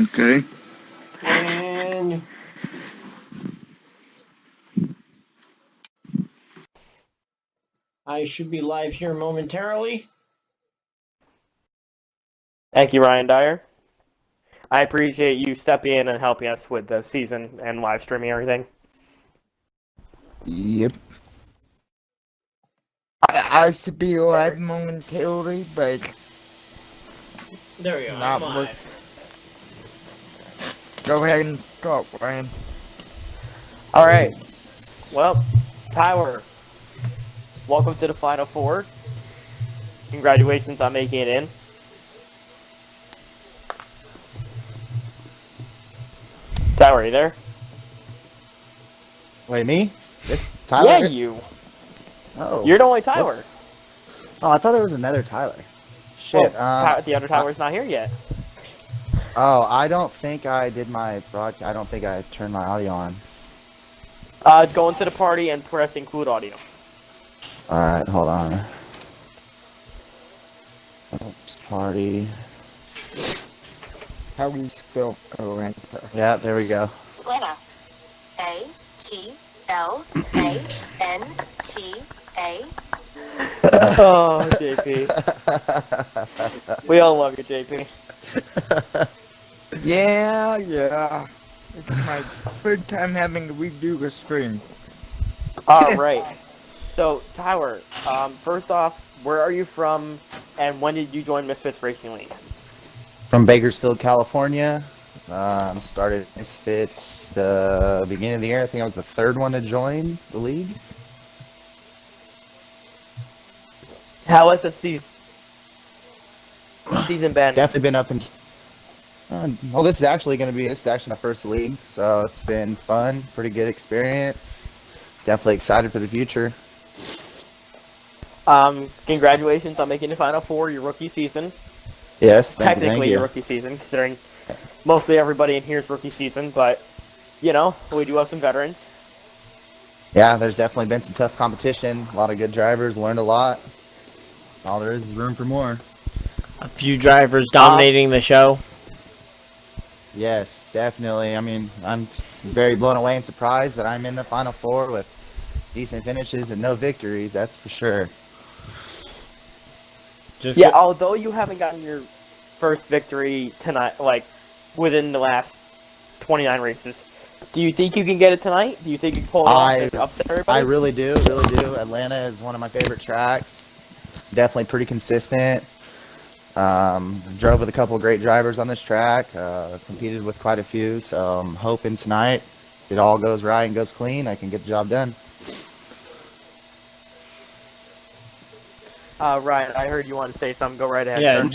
Okay. And I should be live here momentarily. Thank you, Ryan Dyer. I appreciate you stepping in and helping us with the season and live streaming everything. Yep. I should be live momentarily, but There we go. not I'm work. live. Go ahead and start, Ryan. All right. Well, Tyler, welcome to the Final Four. Congratulations on making it in. Tyler, are you there? Wait, me? This Tyler? Yeah, you. Oh. You're the only Tyler. Whoops. Oh, I thought there was another Tyler. Shit. Well, the other Tyler's not here yet. Oh, I don't think I did my broadcast. I don't think I turned my audio on. Go into the party and press include audio. Alright, hold on. Oops, party. How do you spell Atlanta? Yeah, there we go. Atlanta. A-T-L-A-N-T-A. Oh, JP. We all love you, JP. Yeah. It's my third time having to redo the stream. All right. So, Tyler, first off, where are you from, and when did you join Misfitz Racing League? From Bakersfield, California. Started Misfits the beginning of the year. I think I was the third one to join the league. How has the season been? Definitely been up and. Well, this is actually my first league, so it's been fun, pretty good experience. Definitely excited for the future. Congratulations on making the Final Four your rookie season. Yes, thank Technically you. your rookie season, considering mostly everybody in here's rookie season, but, you know, we do have some veterans. Yeah, there's definitely been some tough competition. A lot of good drivers, learned a lot. All there is room for more. A few drivers dominating the show. Yes, definitely. I mean, I'm very blown away and surprised that I'm in the Final Four with decent finishes and no victories, that's for sure. Although you haven't gotten your first victory tonight, like, within the last 29 races, do you think you can get it tonight? Do you think you can pull it off and upset everybody? I really do. Atlanta is one of my favorite tracks. Definitely pretty consistent. Drove with a couple of great drivers on this track. Competed with quite a few, so I'm hoping tonight, if it all goes right and goes clean, I can get the job done. Ryan, I heard you want to say something. Go right ahead. Yeah, sir.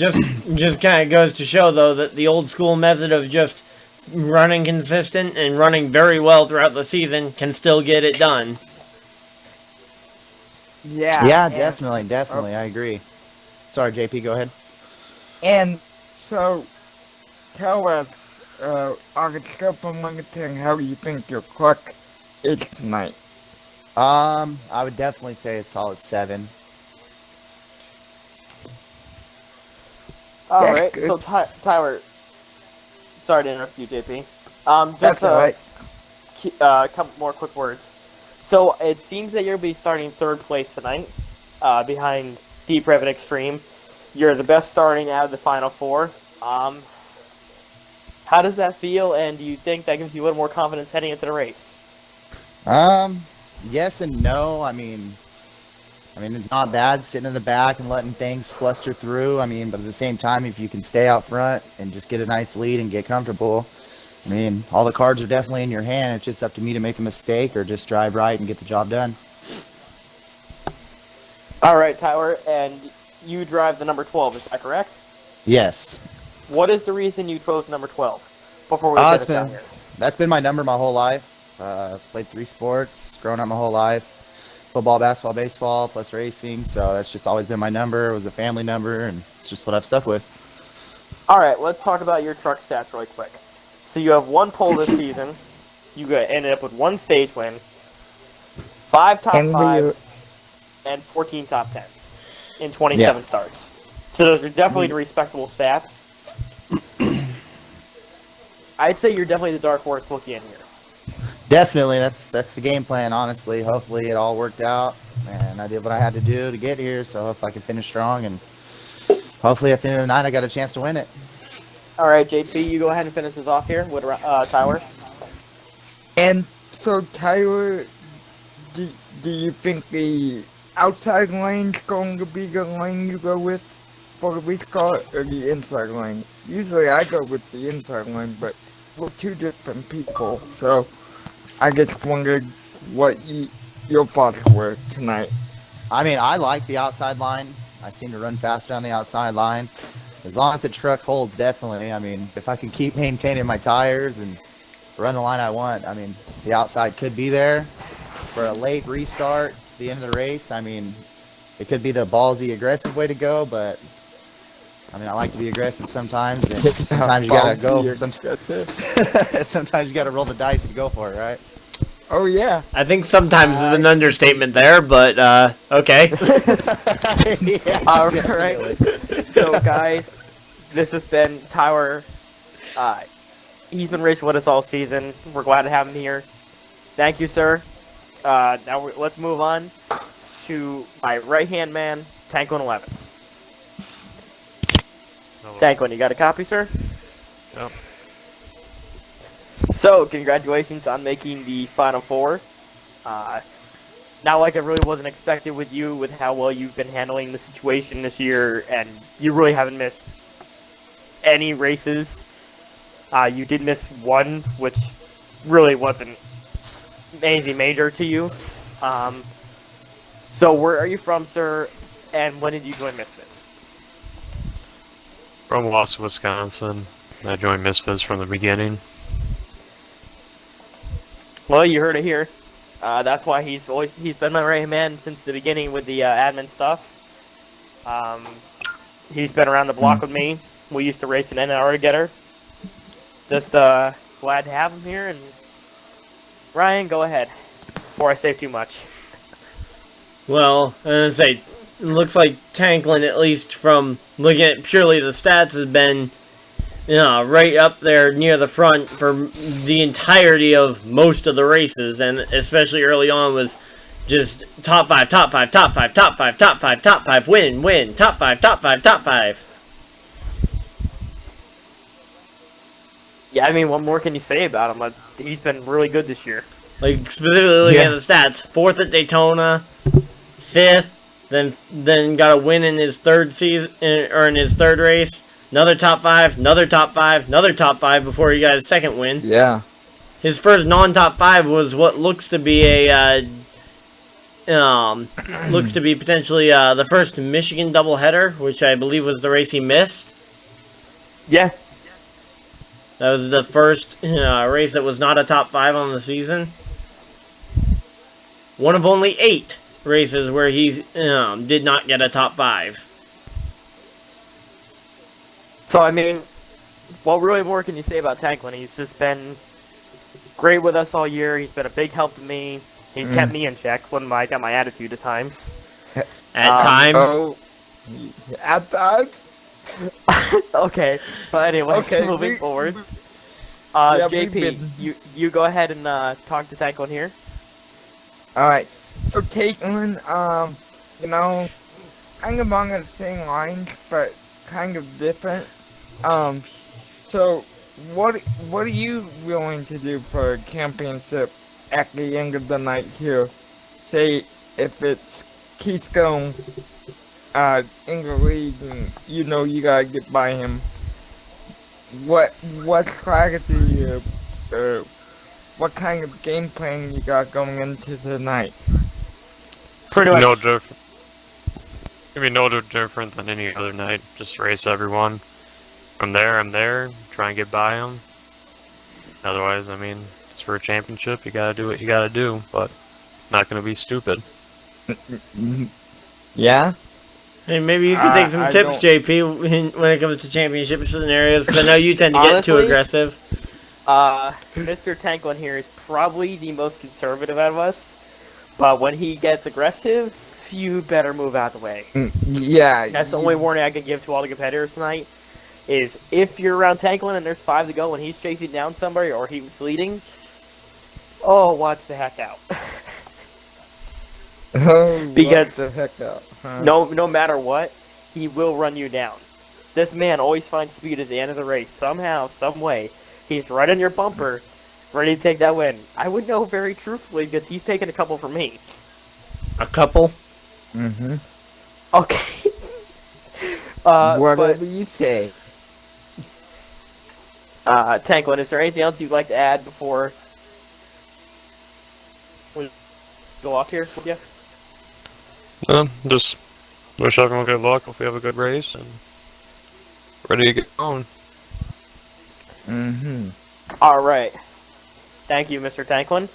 just kind of goes to show, though, that the old school method of just running consistent and running very well throughout the season can still get it done. Yeah, definitely. I agree. Sorry, JP, go ahead. And so, tell us, on a scale from 1 to 10, how do you think your clock is tonight? I would definitely say a solid 7. All That's right, good. so Tyler, sorry to interrupt you, JP. That's alright. A couple more quick words. So it seems that you'll be starting third place tonight, behind Deep Rev and Extreme. You're the best starting out of the Final Four. How does that feel, and do you think that gives you a little more confidence heading into the race? Yes and no. I mean, it's not bad sitting in the back and letting things fluster through. I mean, but at the same time, if you can stay out front and just get a nice lead and get comfortable, I mean, all the cards are definitely in your hand. It's just up to me to make a mistake or just drive right and get the job done. All right, Tyler, and you drive the number 12, is that correct? Yes. What is the reason you chose number 12? Before we get down here. That's been my number my whole life. Played 3 sports, grown up my whole life. Football, basketball, baseball, plus racing. So that's just always been my number. It was a family number, and it's just what I've stuck with. All right, let's talk about your truck stats really quick. So you have 1 pole this season. You ended up with 1 stage win, 5 top 5s, and 14 top 10s in 27 starts. So those are definitely respectable stats. I'd say you're definitely the dark horse looking in here. Definitely, that's the game plan. Honestly, hopefully it all worked out, and I did what I had to do to get here. So hope I can finish strong, and hopefully at the end of the night I got a chance to win it. All right, JP, you go ahead and finish this off here with Tyler. And so, Tyler, do you think the outside lane's going to be the lane you go with for the restart, or the inside lane? Usually I go with the inside lane, but we're two different people, so I just wondered what your thoughts were tonight. I mean, I like the outside line. I seem to run faster on the outside line. As long as the truck holds, definitely. I mean, if I can keep maintaining my tires and run the line I want, I mean, the outside could be there for a late restart at the end of the race. I mean, it could be the ballsy, aggressive way to go, but I mean, I like to be aggressive sometimes, and sometimes you gotta go. Sometimes you gotta roll the dice to go for it, right? Oh yeah. I think sometimes is an understatement there, but okay. Yeah, All definitely. right. So, guys, this has been Tyler. He's been racing with us all season. We're glad to have him here. Thank you, sir. Now let's move on to my right-hand man, Tank111. Tank1, you got a copy, sir? Yep. So, congratulations on making the Final Four. Not like it really wasn't expected with you, with how well you've been handling the situation this year, and you really haven't missed any races. You did miss one, which really wasn't anything major to you. So where are you from, sir, and when did you join Misfitz? From Wausau, Wisconsin. I joined Misfitz from the beginning. Well, you heard it here. That's why he's been my right man since the beginning with the admin stuff. He's been around the block with me. We used to race in NASCAR together. Just glad to have him here. And Ryan, go ahead before I say too much. Well, I'm gonna say, it looks like Tanklin, at least from looking at purely the stats, has been, right up there near the front for the entirety of most of the races, and especially early on was just top 5, top 5, top 5, top 5, top 5, top 5, win, top 5, top 5, top 5. Yeah, I mean, what more can you say about him? Like, he's been really good this year. Like, specifically looking at the stats, 4th at Daytona, 5th, then got a win in his third season, or in his third race, another top 5, another top 5, another top 5 before he got his second win. Yeah. His first non-top 5 was what looks to be looks to be potentially the first Michigan doubleheader, which I believe was the race he missed. Yeah. That was the first race that was not a top 5 on the season. One of only 8 races where he did not get a top 5. So, I mean, what really more can you say about Tanklin? He's just been great with us all year. He's been a big help to me. He's kept me in check when I got my attitude at times. At times. Oh, at times. Okay, but anyway, Okay, moving forward. yeah, we've JP, been- you go ahead and talk to Tanklin here. All right. So Caitlin, kind of on the same lines, but kind of different. So what are you willing to do for a championship at the end of the night here? Say if it's Keystone in the lead and you gotta get by him. What strategy what kind of game plan you got going into tonight? Pretty much. No different. Gonna be no different than any other night. Just race everyone. From there, I'm there. Try and get by them. Otherwise, I mean, it's for a championship. You gotta do what you gotta do, but not gonna be stupid. Yeah? Hey, maybe you could take some I tips, don't- JP, when it comes to championship scenarios, because I know you tend to get too Honestly, aggressive. Mr. Tanklin here is probably the most conservative out of us, but when he gets aggressive, you better move out of the way. Yeah. That's the only warning I can give to all the competitors tonight. is if you're around Tanklin and there's 5 to go and he's chasing down somebody or he was leading, oh, watch the heck out. Oh, Because what the heck up, huh? no matter what, he will run you down. This man always finds speed at the end of the race. Somehow, some way, he's right on your bumper, ready to take that win. I would know very truthfully because he's taken a couple from me. A couple? Mm-hmm. Okay. Whatever but, you say. Tanklin, is there anything else you'd like to add before we go off here? Yeah. Just wish everyone good luck. Hope we have a good race and ready to get going. Mm-hmm. All right. Thank you, Mr. Tanklin.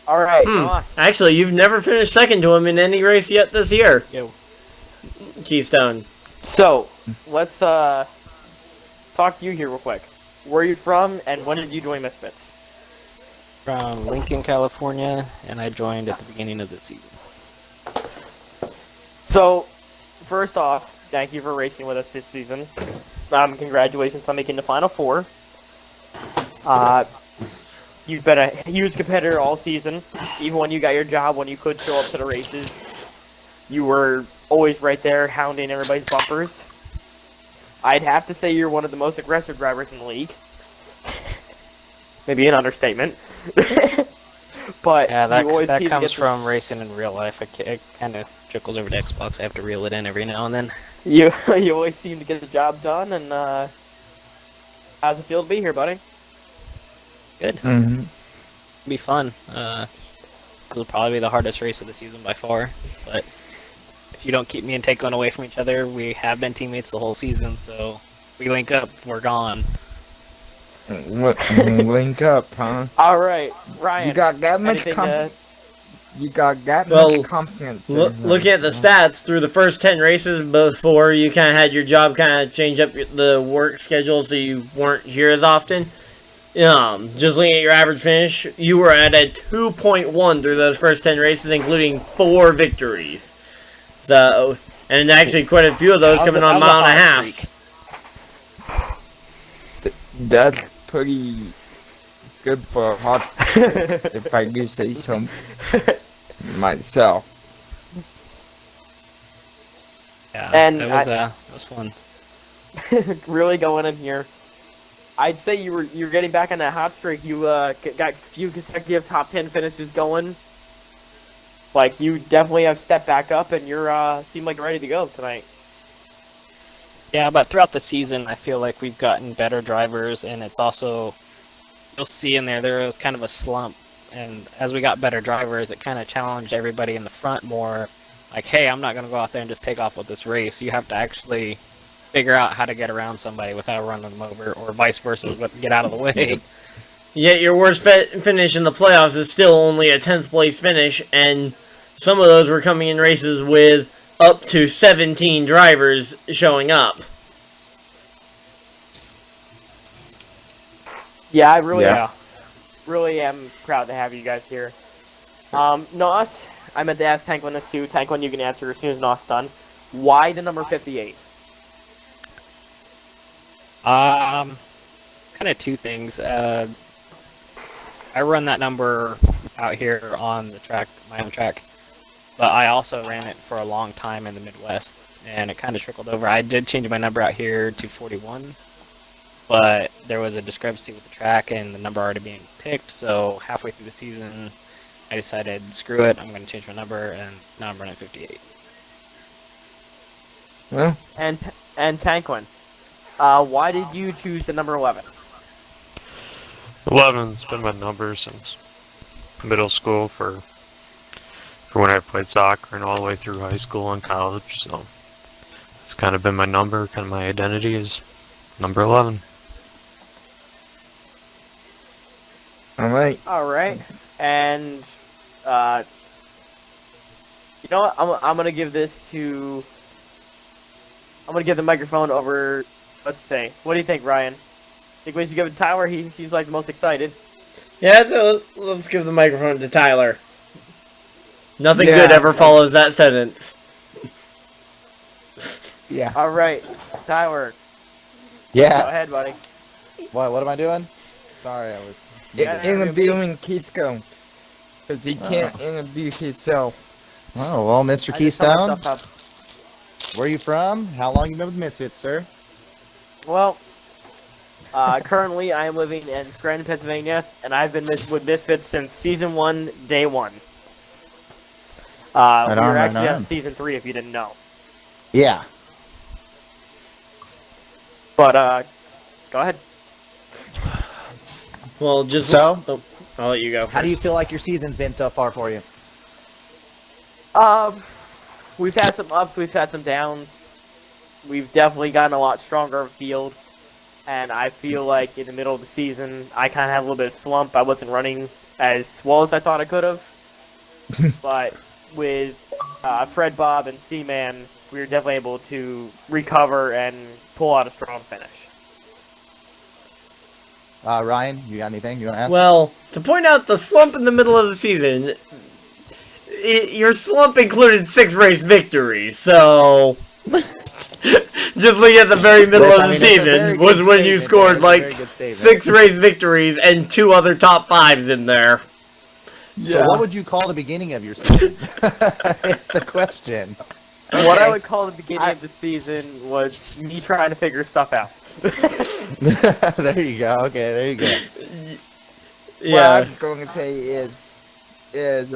All right, Ross. Actually, you've never finished second to him in any race yet this year. Yo. Keystone. So, let's talk to you here real quick. Where are you from, and when did you join Misfitz? From Lincoln, California, and I joined at the beginning of the season. So, first off, thank you for racing with us this season. Congratulations on making the Final Four. You've been a huge competitor all season. Even when you got your job, when you could show up to the races, you were always right there hounding everybody's bumpers. I'd have to say you're one of the most aggressive drivers in the league. Maybe an understatement. But Yeah, you always that seem to comes get the- from racing in real life. It kind of trickles over to Xbox. I have to reel it in every now and then. You always seem to get the job done, and how's it feel to be here, buddy? Good. Mm-hmm. It'll be fun. This will probably be the hardest race of the season by far. But if you don't keep me and Tanklin away from each other, we have been teammates the whole season. So we link up, we're gone. Link up, huh? All right, Ryan. You got that much anything confidence. You got that Well, much confidence. in him, Looking at the huh? stats, through the first 10 races before you kind of had your job kind of change up the work schedule so you weren't here as often, just looking at your average finish, you were at a 2.1 through those first 10 races, including 4 victories. So, and actually quite a few of those coming on mile and a half. That's pretty good for a hot streak, if I do say so myself. Yeah, And that was fun. Really going in here. I'd say you're getting back on that hot streak. You got a few consecutive top 10 finishes going. Like, you definitely have stepped back up, and you're seem like ready to go tonight. Yeah, but throughout the season, I feel like we've gotten better drivers, and it's also, you'll see in there was kind of a slump. And as we got better drivers, it kind of challenged everybody in the front more. Like, hey, I'm not going to go out there and just take off with this race. You have to actually figure out how to get around somebody without running them over, or vice versa, get out of the way. Yet your worst finish in the playoffs is still only a 10th place finish, and some of those were coming in races with up to 17 drivers showing up. Yeah, I really, Yeah. really am proud to have you guys here. Nos, I meant to ask Tanklin this too. Tanklin, you can answer as soon as Nos done. Why the number 58? Kind of two things. I run that number out here on the track, my own track, but I also ran it for a long time in the Midwest, and it kind of trickled over. I did change my number out here to 41, but there was a discrepancy with the track and the number already being picked, so halfway through the season, I decided, screw it, I'm going to change my number, and now I'm running 58. Well, And Tanklin, why did you choose the number 11? 11's been my number since middle school for when I played soccer and all the way through high school and college. So it's kind of been my number, kind of my identity is number 11. alright. All right, and you know what? I'm gonna give this to. I'm gonna give the microphone over. Let's say, what do you think, Ryan? Think we should give it to Tyler? He seems like the most excited. Yeah, so let's give the microphone to Tyler. Nothing Yeah. good ever follows that sentence. Yeah. All right, Tyler. Yeah. Go ahead, buddy. What am I doing? Sorry, I was. Yeah, Interviewing Keystone. Because he can't interview himself. Oh well, Mr. I just set Keystone, myself up. where are you from? How long you been with Misfits, sir? Well, currently I am living in Scranton, Pennsylvania, and I've been with Misfits since season 1, day 1. We on, were right actually on on. season 3, if you didn't know. Yeah. But go ahead. Well, just So? oh, I'll let you go. First. How do you feel like your season's been so far for you? We've had some ups, we've had some downs. We've definitely gotten a lot stronger of field, and I feel like in the middle of the season, I kind of had a little bit of slump. I wasn't running as well as I thought I could have. But with Fred, Bob, and C-Man, we were definitely able to recover and pull out a strong finish. Ryan, you got anything you want to ask? Well, to point out the slump in the middle of the season, your slump included 6 race victories, so just looking at the very middle of the season was when you scored like 6 race victories and 2 other top 5s in there. So what would you call the beginning of your season? It's the question. What I would call the beginning of the season was me trying to figure stuff out. There you go. Okay, there you go. What I Yeah. was going to say is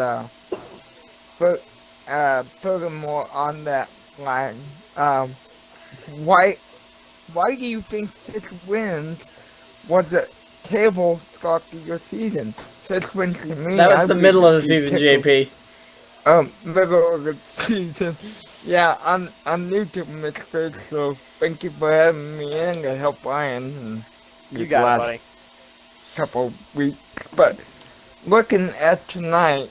furthermore on that line, why do you think 6 wins was a table start to your season? 6 wins to me. That was I the would middle of the be season, tickled. JP. Middle of the season. Yeah, I'm new to Misfitz, so thank you for having me in to help Ryan and You these got it, last buddy. couple weeks. But looking at tonight,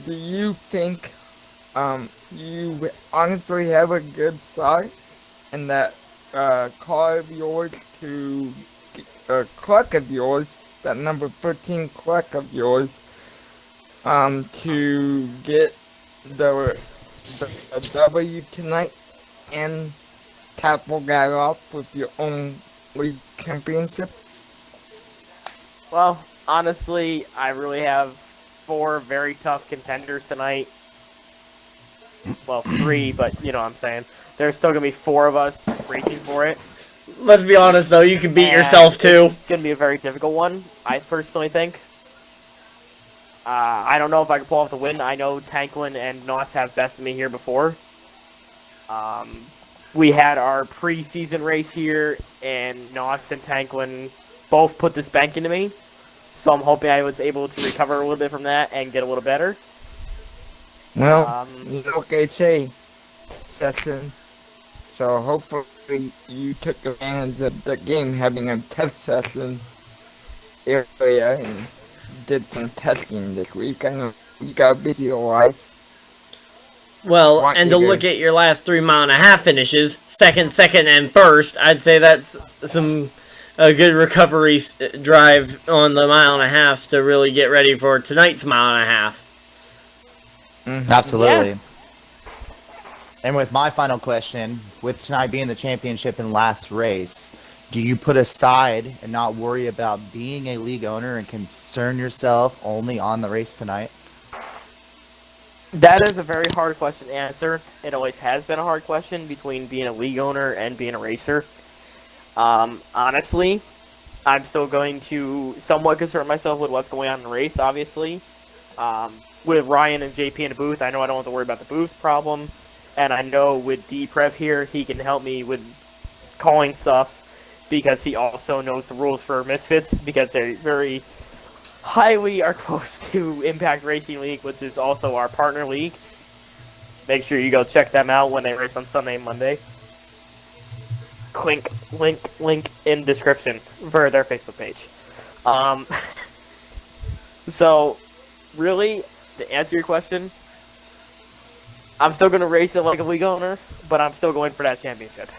do you think you honestly have a good side and that car of yours to cluck of yours, that number 13 cluck of yours, to get the W tonight and tackle that off with your own league championship? Well, honestly, I really have 4 very tough contenders tonight. Well, 3, but you know what I'm saying. There's still going to be 4 of us racing for it. Let's be honest though, you can beat And yourself too. It's going to be a very difficult one, I personally think. I don't know if I can pull off the win. I know Tanklin and Nos have bested me here before. We had our pre-season race here, and Nos and Tanklin both put this bank into me. So I'm hoping I was able to recover a little bit from that and get a little better. Well, you know what they say, session. So hopefully you took advantage of the game having a test session area and did some testing this week. I know you got a busy life. Well, What and you to do? look at your last 3.5-mile finishes, second, and first, I'd say that's a good recovery drive on the 1.5 to really get ready for tonight's 1.5. Mhm. Absolutely. Yeah. And with my final question, with tonight being the championship and last race, do you put aside and not worry about being a league owner and concern yourself only on the race tonight? That is a very hard question to answer. It always has been a hard question between being a league owner and being a racer. Honestly, I'm still going to somewhat concern myself with what's going on in the race, obviously. With Ryan and JP in the booth, I know I don't have to worry about the booth problem. And I know with D-Prev here, he can help me with calling stuff because he also knows the rules for Misfits because they very highly are close to Impact Racing League, which is also our partner league. Make sure you go check them out when they race on Sunday and Monday. Link in description for their Facebook page. So, really, to answer your question, I'm still going to race it like a league owner, but I'm still going for that championship.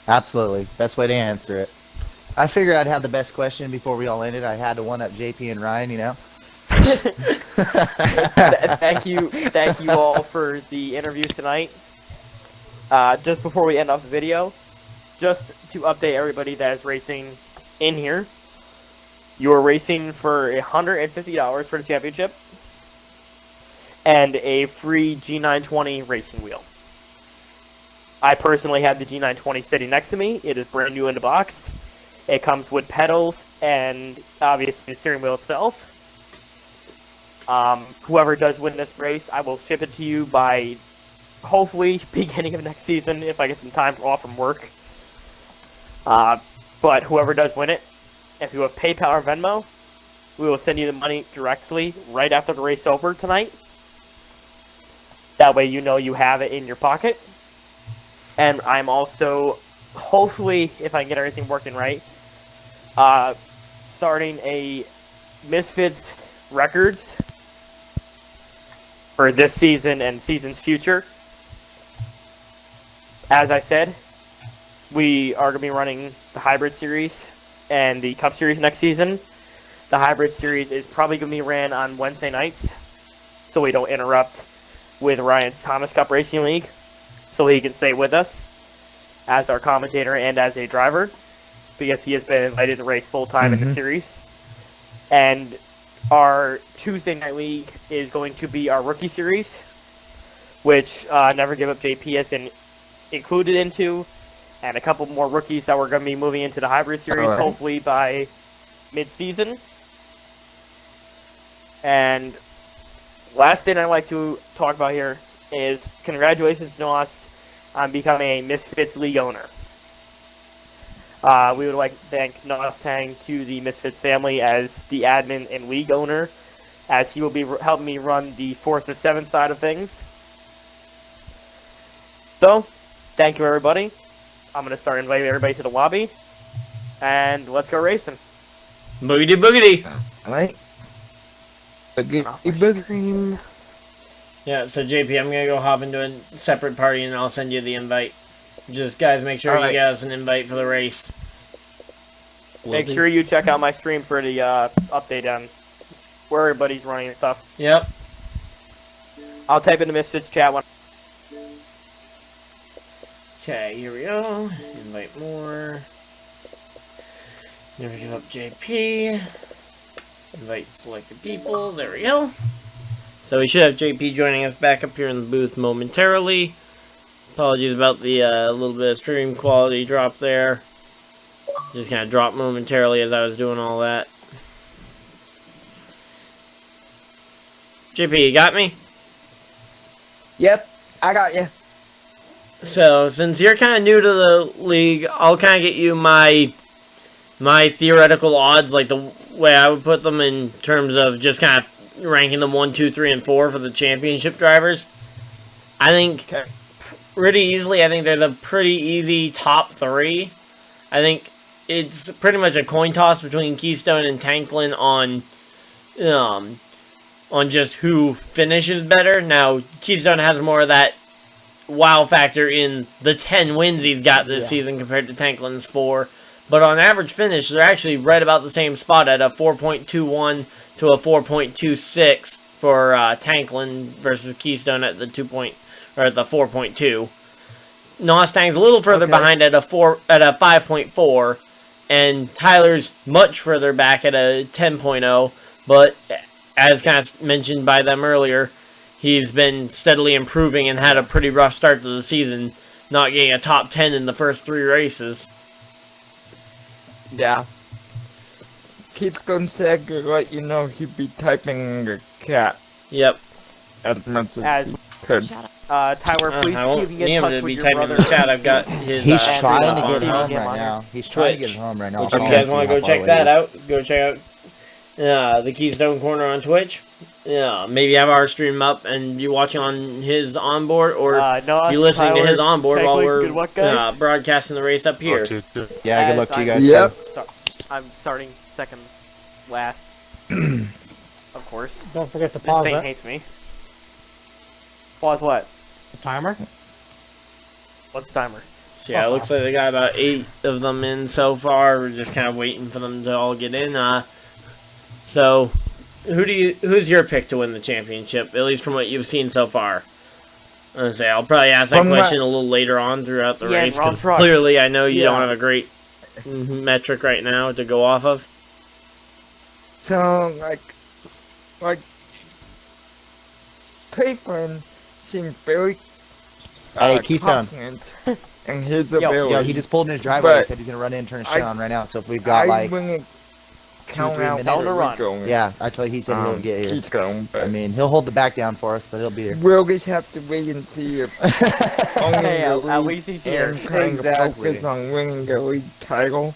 Absolutely. Best way to answer it. I figured I'd have the best question before we all ended. I had to one up JP and Ryan, you know. Thank you all for the interviews tonight. Just before we end off the video, just to update everybody that is racing in here, you are racing for $150 for the championship and a free G920 racing wheel. I personally have the G920 sitting next to me. It is brand new in the box. It comes with pedals and obviously the steering wheel itself. Whoever does win this race, I will ship it to you by hopefully beginning of next season if I get some time off from work. But whoever does win it, if you have PayPal or Venmo, we will send you the money directly right after the race over tonight. That way you know you have it in your pocket. And I'm also, hopefully, if I can get everything working right, starting a Misfitz Records for this season and seasons future. As I said, we are going to be running the Hybrid Series and the Cup Series next season. The Hybrid Series is probably going to be ran on Wednesday nights, so we don't interrupt with Ryan's Thomas Cup Racing League, so he can stay with us as our commentator and as a driver, because he has been invited to race full-time in the series. And our Tuesday night league is going to be our Rookie Series, which Never Give Up JP has been included into, and a couple more rookies that we're going to be moving into the Hybrid Series, hopefully by mid-season. And last thing I'd like to talk about here is congratulations to us on becoming a Misfitz League owner. We would like to thank Nos Tang to the Misfitz family as the admin and league owner, as he will be helping me run the Forza 7 side of things. So, thank you everybody. I'm going to start inviting everybody to the lobby, and let's go racing. Boogity boogity! Alright. Stream. Yeah, so JP, I'm gonna go hop into a separate party and I'll send you the invite. Just, guys, make sure you get us an invite for the race. Make sure you check out my stream for the update on where everybody's running and stuff. Yep. I'll type in the Misfits chat one. Okay, here we go. Invite more. Never Give Up JP. Invite selected people. There we go. So we should have JP joining us back up here in the booth momentarily. Apologies about the little bit of stream quality drop there. Just kind of dropped momentarily as I was doing all that. JP, you got me? Yep, I got you. So, since you're kind of new to the league, I'll kind of get you my theoretical odds, like the way I would put them in terms of just kind of ranking them 1, 2, 3, and 4 for the championship drivers. I think pretty easily, I think there's a pretty easy top 3. I think it's pretty much a coin toss between Keystone and Tanklin on just who finishes better. Now, Keystone has more of that wow factor in the 10 wins he's got this season compared to Tanklin's 4. But on average finish, they're actually right about the same spot at a 4.21 to a 4.26 for Tanklin versus Keystone at the 4.2. Nostang's a little further behind at a 5.4, and Tyler's much further back at a 10.0. But as kind of mentioned by them earlier, he's been steadily improving and had a pretty rough start to the season, not getting a top 10 in the first 3 races. Yeah. Keystone said to let you know he'd be typing in the chat Yep. as much as he could. Tyler, please I see won't if you can need get in him touch to be with your typing in brother. the chat. I've got his. He's trying to get on home here. right now. He's trying to Twitch. get home right now. If you guys want to go check that out, go check out the Keystone Corner on Twitch. Yeah, maybe have our stream up and be watching on his onboard, or no, be listening to his onboard while we're good luck, guys. broadcasting the race up here. Yeah, good luck to you guys. Yep. I'm starting second last, of course. Don't forget to This pause thing it. hates me. Pause what? The timer. What's the timer? So yeah, it looks like they got about 8 of them in so far. We're just kind of waiting for them to all get in. So, who's your pick to win the championship? At least from what you've seen so far. I say I'll probably ask that From what- question a little later on throughout the Yeah, race wrong because truck. clearly I know you don't Yeah. have a great metric right now to go off of. So like Cleveland seemed very Hey, Keystone. confident in his Yo, ability. Yo, he just pulled in his driveway and But said he's gonna run in and turn his shit I- on right now. So if we've got I like, wouldn't count 3 out minutes. Tell him to run. Rico. yeah, I told you he said he'll get here. Keystone, but I mean, he'll hold the back down for us, but he'll be here. we'll just have to wait and see if owning Hey, the at league least he's here. and kind Exactly. of focus on winning the league title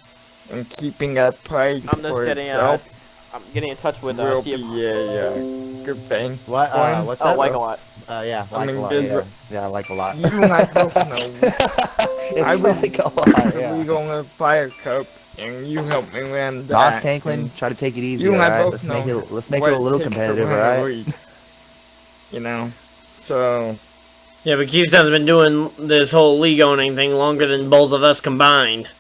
and keeping that pride I'm just for getting himself I'm getting in touch with will see be if a good thing. What? One- What's oh that? like a lot. Yeah, I like mean, a lot. there's Yeah, a- yeah, like a lot. You and I both know It's I was like a lot. Yeah. we on a fire cup and you helped me win that. Ross Tanklin, and try to take it easy, you and I alright? both Let's make know it. Let's make what it a little takes to competitive, win a alright? league. You know, so Yeah, but Keystone's been doing this whole league owning thing longer than both of us combined.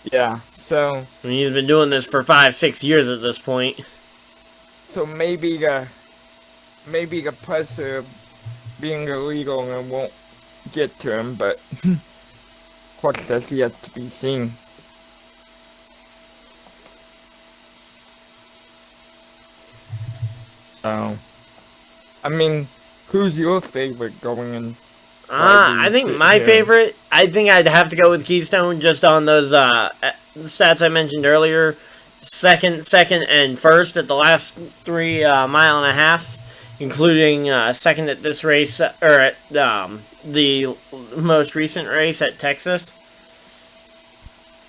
yeah, so I mean, he's been doing this for 5-6 years at this point. maybe the pressure of being illegal and won't get to him, but of course that's yet to be seen. So, I mean, who's your favorite going in? I think my favorite, I think I'd have to go with Keystone just on those stats I mentioned earlier. Second, and first at the last 3 mile and a halves, including second at this race, or at the most recent race at Texas.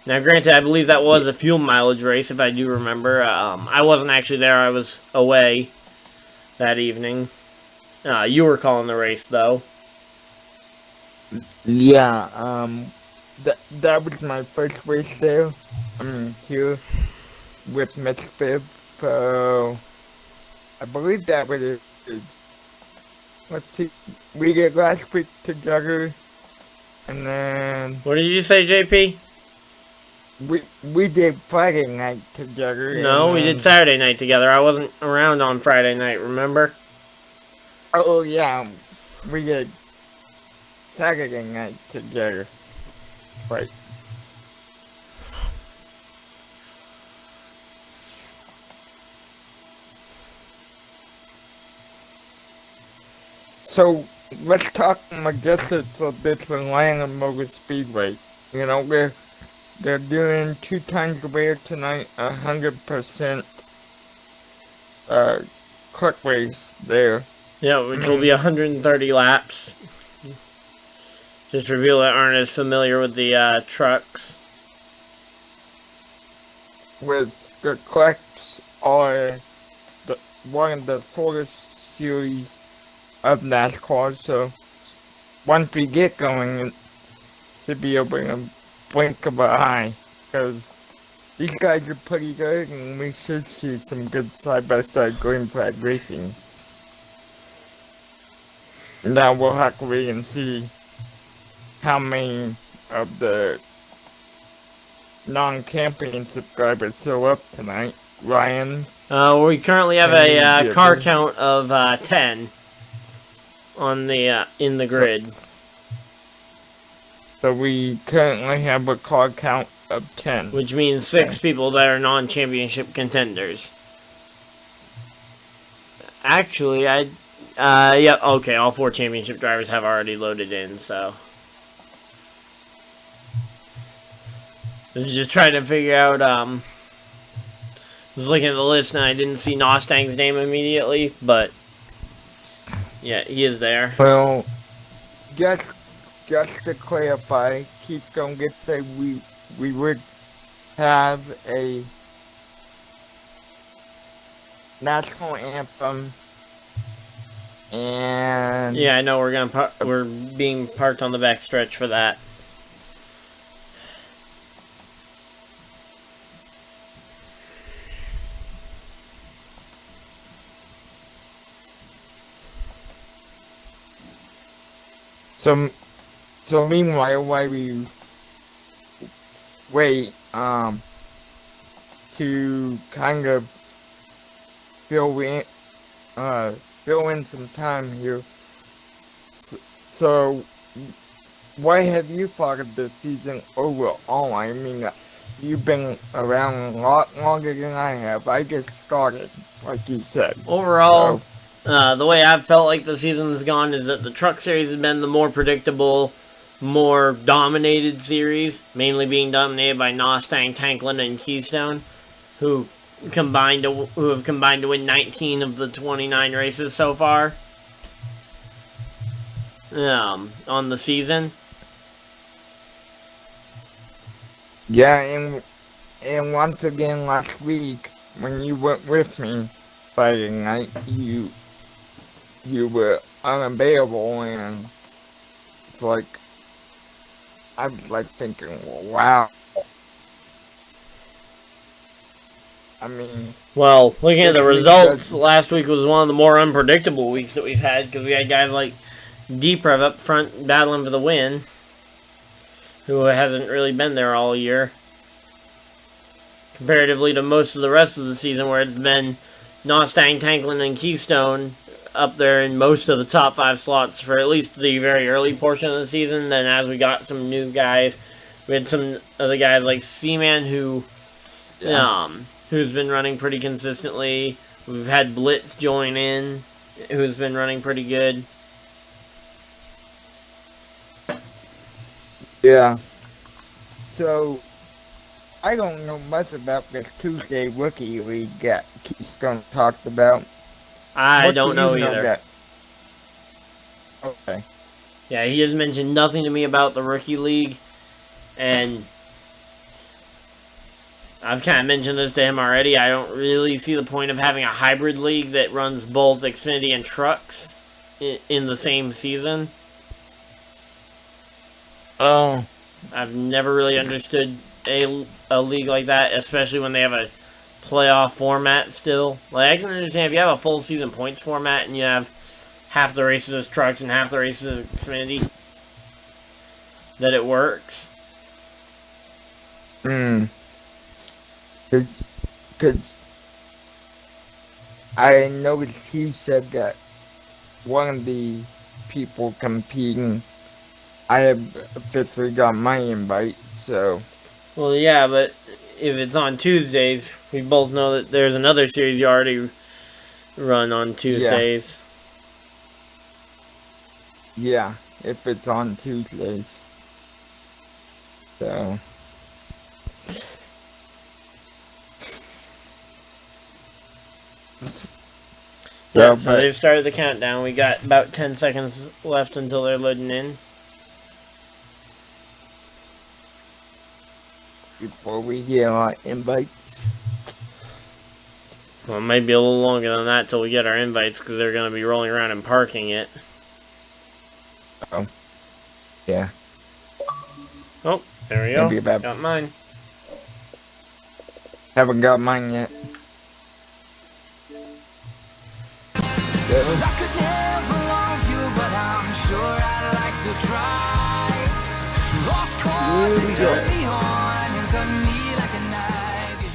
Now, granted, I believe that was a fuel mileage race, if I do remember. I wasn't actually there. I was away that evening. You were calling the race, though. Yeah, that was my first race there. I mean, here with Misfitz, so I believe that was it. Let's see, we did last week together, and then What did you say, JP? we did Friday night together. No, and we then- did Saturday night together. I wasn't around on Friday night, remember? Oh yeah, we did Saturday night together. Right. So let's talk. I guess it's this Atlanta Motor Speedway. You know, they're doing 2 times a year tonight, 100% quick race there. Yeah, which will be 130 laps. Just for people that aren't as familiar with the trucks. With the clicks are one of the shortest series of NASCAR, so once we get going, it should be able to blink of an eye, because these guys are pretty good, and we should see some good side-by-side green flag racing. Now we'll have to wait and see how many of the non-championship drivers show up tonight. Ryan, We currently have Can you a give car me- count of 10 on the in the So- grid. so we currently have a car count of 10. Which means 6 people that are non-championship contenders. Actually, yeah, okay, all 4 championship drivers have already loaded in, so. I was just trying to figure out, I was looking at the list and I didn't see Nostang's name immediately, but yeah, he is there. Well, just to clarify, Keystone gets say we would have a national anthem, and Yeah, I know we're being parked on the back stretch for that. so meanwhile, while we wait, to kind of fill in some time here, So, what have you thought of this season overall? I mean, you've been around a lot longer than I have. I just started, like you said. Overall, So, the way I've felt like the season's gone is that the Truck Series has been the more predictable, more dominated series, mainly being dominated by Mustang, Tanklin, and Keystone, who have combined to win 19 of the 29 races so far on the season. yeah, and once again last week, when you went with me Friday night, you were unavailable, and it's like, I was like thinking, wow. I mean, Well, looking at the this week results, does- last week was one of the more unpredictable weeks that we've had because we had guys like Deep Rev up front battling for the win, who hasn't really been there all year, comparatively to most of the rest of the season where it's been Mustang, Tanklin, and Keystone up there in most of the top 5 slots for at least the very early portion of the season. Then as we got some new guys, we had some other guys like Seaman who's been running pretty consistently. We've had Blitz join in, who's been running pretty good. yeah. So, I don't know much about this Tuesday Rookie League that Keystone talked about. I What do don't know you either. that- Okay. Yeah, he has mentioned nothing to me about the Rookie League, and I've kind of mentioned this to him already. I don't really see the point of having a hybrid league that runs both Xfinity and trucks in the same season. Oh, I've never really understood a league like that, especially when they have a playoff format still. Like, I can understand if you have a full season points format and you have half the races as trucks and half the races as Xfinity, that it works. Because I noticed he said that one of the people competing, I have officially got my invite, so. Well, yeah, but if it's on Tuesdays, we both know that there's another series you already run on Tuesdays. Yeah, if it's on Tuesdays. So. So but they've started the countdown. We got about 10 seconds left until they're loading in. before we get our invites. Well, it might be a little longer than that till we get our invites because they're going to be rolling around and parking it. Oh. Yeah. Oh, there we go. Maybe about- Got mine. Haven't got mine yet. I could never love you, but I'm sure I'd like to try. Lost causes took me on and cut me like a knife.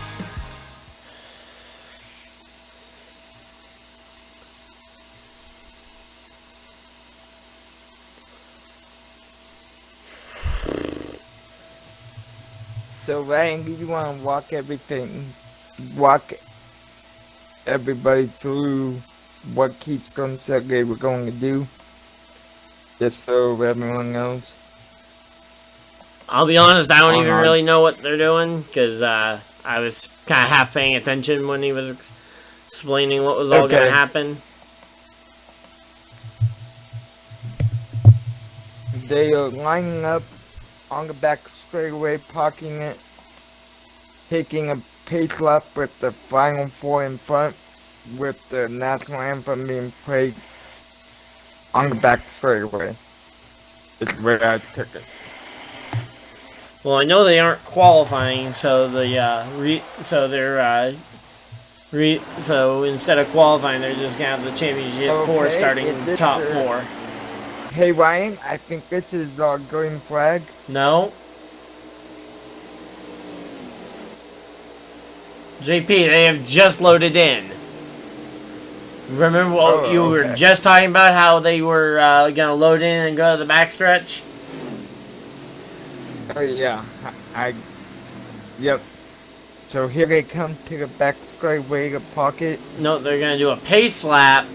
So Ryan, do you want to walk everybody through what Keystone said they were going to do? Just so everyone knows. I'll be honest, I don't even Uh-huh. really know what they're doing because I was kind of half paying attention when he was explaining what was all going Okay. to happen. They are lining up on the back straightaway, parking it, taking a pace lap with the final four in front, with the national anthem being played on the back straightaway. It's where I took it. Well, I know they aren't qualifying, so so instead of qualifying, they're just gonna have the championship four Okay, starting is this top the- four. Hey Ryan, I think this is our green flag. No. JP, they have just loaded in. Remember what you were okay. just talking about, how they were gonna load in and go to the backstretch? Oh yeah, yep. So here they come to the back straightaway to pocket. No, they're gonna do a pace lap,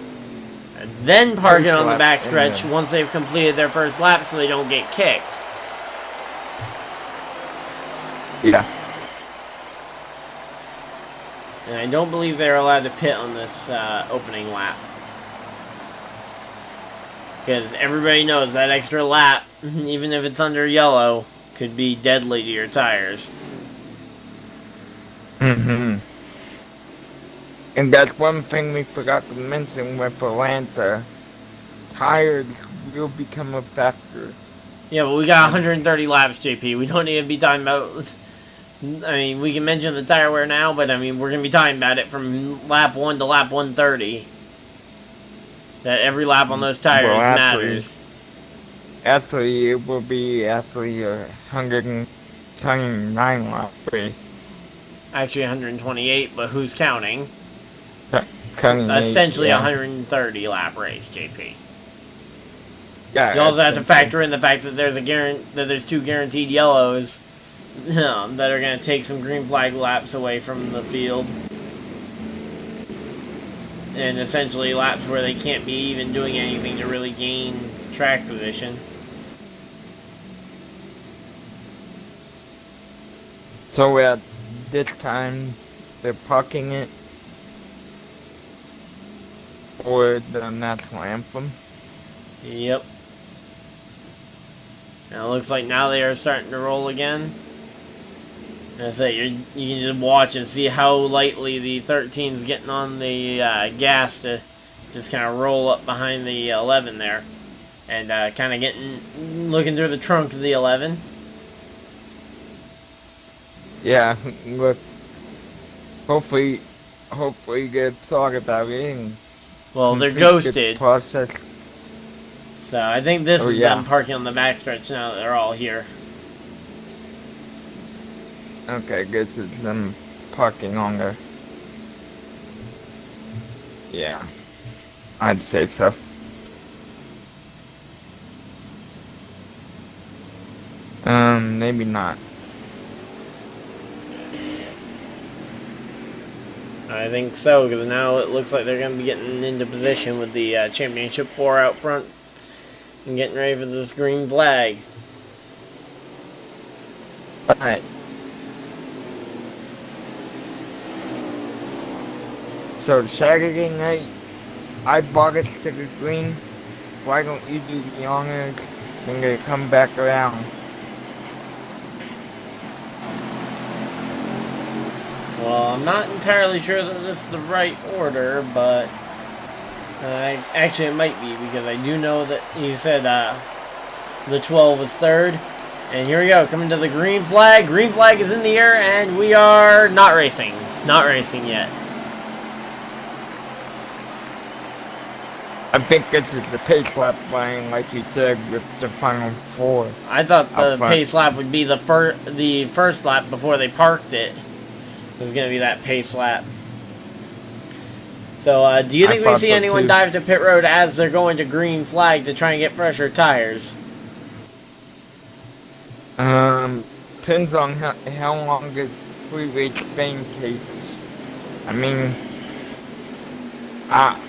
and then park it on the Pace lap, backstretch yeah. once they've completed their first lap, so they don't get kicked. Yeah. And I don't believe they're allowed to pit on this opening lap. Because everybody knows that extra lap, even if it's under yellow, could be deadly to your tires. Mm-hmm. And that's one thing we forgot to mention with Atlanta. Tires will become a factor. Yeah, but we got 130 laps, JP. We don't need to be talking about... I mean, we can mention the tire wear now, but I mean, we're going to be talking about it from lap 1 to lap 130. That every lap on those tires Well, matters. Actually, it will be a 129 lap race. Actually 128, but who's counting? Essentially, Essentially 130 lap race, JP. Yeah, You also have to essentially. factor in the fact that there's 2 guaranteed yellows that are going to take some green flag laps away from the field. And essentially laps where they can't be even doing anything to really gain track position. So at this time, they're parking it for the national anthem. Yep. And it looks like now they are starting to roll again. And I say, you can just watch and see how lightly the 13's getting on the gas to just kind of roll up behind the 11 there. And kind of looking through the trunk of the 11. Yeah, look. Hopefully they thought about it and Well, they're complete the ghosted. process. So I think this Oh, is yeah. them parking on the backstretch now that they're all here. Okay, guess it's them parking on the. Yeah, I'd say so. Maybe not. I think so, because now it looks like they're going to be getting into position with the Championship 4 out front and getting ready for this green flag. Alright. So Saturday night, I bought it to the green. Why don't you do the honors when they come back around? Well, I'm not entirely sure that this is the right order, but actually it might be, because I do know that he said the 12 was third. And here we go, coming to the green flag. Green flag is in the air, and we are not racing. Not racing yet. I think this is the pace lap line, like you said, with the final 4. I thought the Up front. pace lap would be the first lap before they parked it. It was going to be that pace lap. So, do you I think we thought see so, anyone too. dive to pit road as they're going to green flag to try and get fresher tires? Depends on how long this freeway Spain takes. I mean,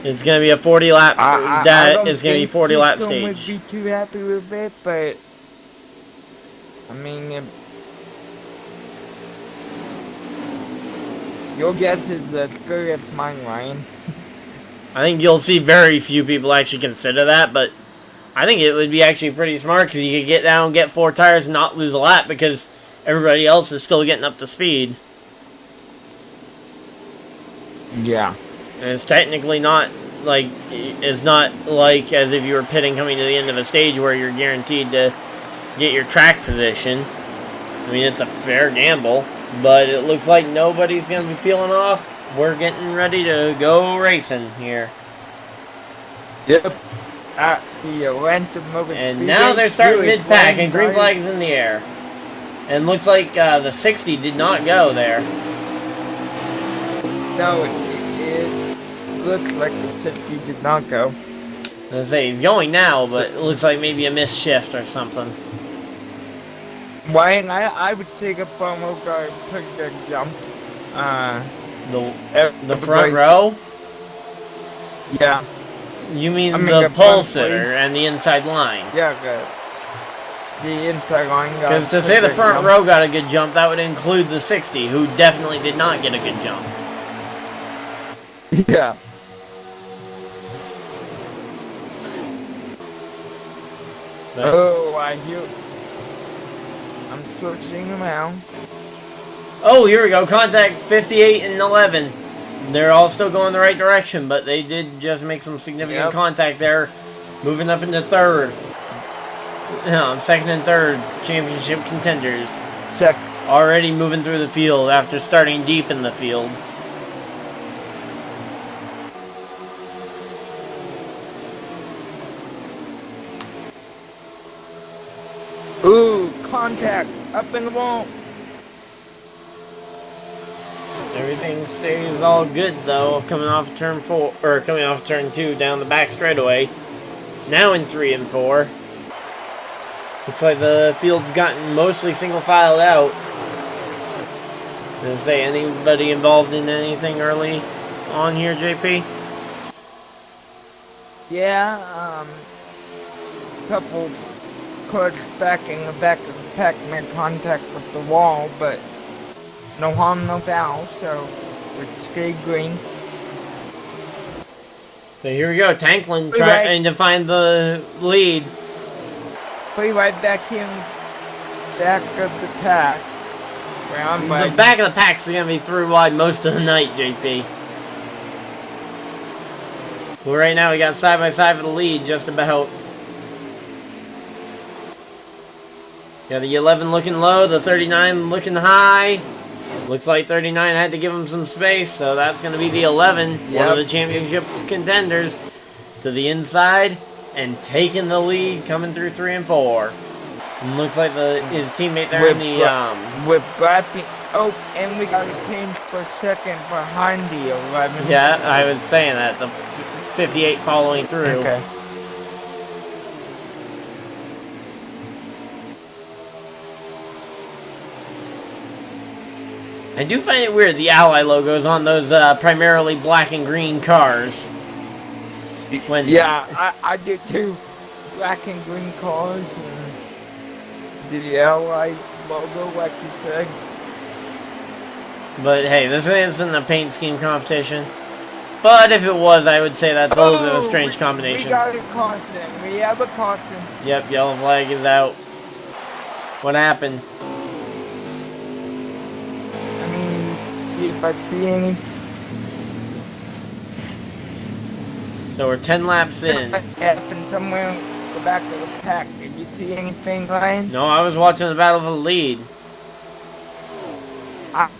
It's going to be a 40 lap. I That don't is going to be think 40 lap Houston would stage. be too happy with it, but I mean, if your guess is as good as mine, Ryan. I think you'll see very few people actually consider that, but I think it would be actually pretty smart because you could get down, get 4 tires, and not lose a lap because everybody else is still getting up to speed. Yeah. And it's technically not like as if you were pitting coming to the end of a stage where you're guaranteed to get your track position. I mean, it's a fair gamble, but it looks like nobody's going to be peeling off. We're getting ready to go racing here. Yep. At the Atlanta Motor And Speedway, now they're starting here is mid-pack, Ryan and green Dyer. flag is in the air. And looks like the 60 did not go there. No, looks like the 60 did not go. I was say he's going now, but it looks like maybe a missed shift or something. Ryan, I would say the front row got a pretty good jump. The front row? Yeah. You mean, I mean the the pole front sitter and the inside line? Yeah, the inside line got Because to a say the good front jump. row got a good jump, that would include the 60, who definitely did not get a good jump. Yeah. But, Oh, I hear. I'm switching around. oh, here we go. Contact 58 and 11. They're all still going the right direction, but they did just make some significant Yep. contact there. Moving up into third. Second and third championship contenders. Check. Already moving through the field after starting deep in the field. Ooh, contact up in the wall. Everything stays all good though, coming off turn 4 or coming off turn 2 down the back straightaway. Now in 3 and 4. Looks like the field's gotten mostly single filed out. Did say anybody involved in anything early on here, JP? Yeah, couple cars back in the back of the pack made contact with the wall, but no harm, no foul, so it's stay green. So here we go, Tanklin Right. trying to find the lead. Play right back in back of the pack. Where I'm The right. back of the pack's gonna be 3 wide most of the night, JP. Well, right now we got side by side for the lead, just about. Got the 11 looking low, the 39 looking high. Looks like 39 had to give him some space, so that's going to be the 11, one Yep. of the championship contenders, to the inside and taking the lead, coming through 3 and 4. And looks like his teammate there in the with Bradley. Oh, and we got a change for second behind the 11. yeah, I was saying that the 58 following through. Okay. I do find it weird the Ally logos on those primarily black and green cars. When Yeah, I did too. Black and green cars and the LI logo, like you said. But hey, this isn't a paint scheme competition. But if it was, I would say that's a little bit of a strange We combination. got a caution. We have a caution. Yep, yellow flag is out. What happened? I mean, see if I see any. So we're 10 laps in. Happened somewhere in the back of the pack. Did you see anything, Ryan? No, I was watching the battle for the lead.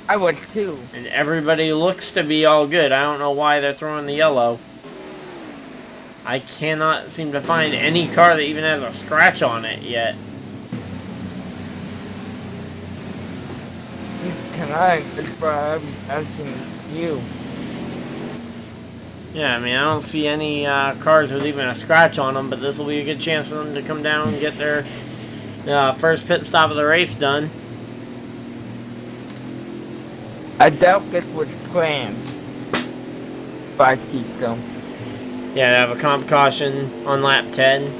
I was too. And everybody looks to be all good. I don't know why they're throwing the yellow. I cannot seem to find any car that even has a scratch on it yet. Can I? But I was asking you. Yeah, I mean, I don't see any cars with even a scratch on them, but this will be a good chance for them to come down and get their first pit stop of the race done. I doubt this was planned by Keystone. Yeah, to have a comp caution on lap 10.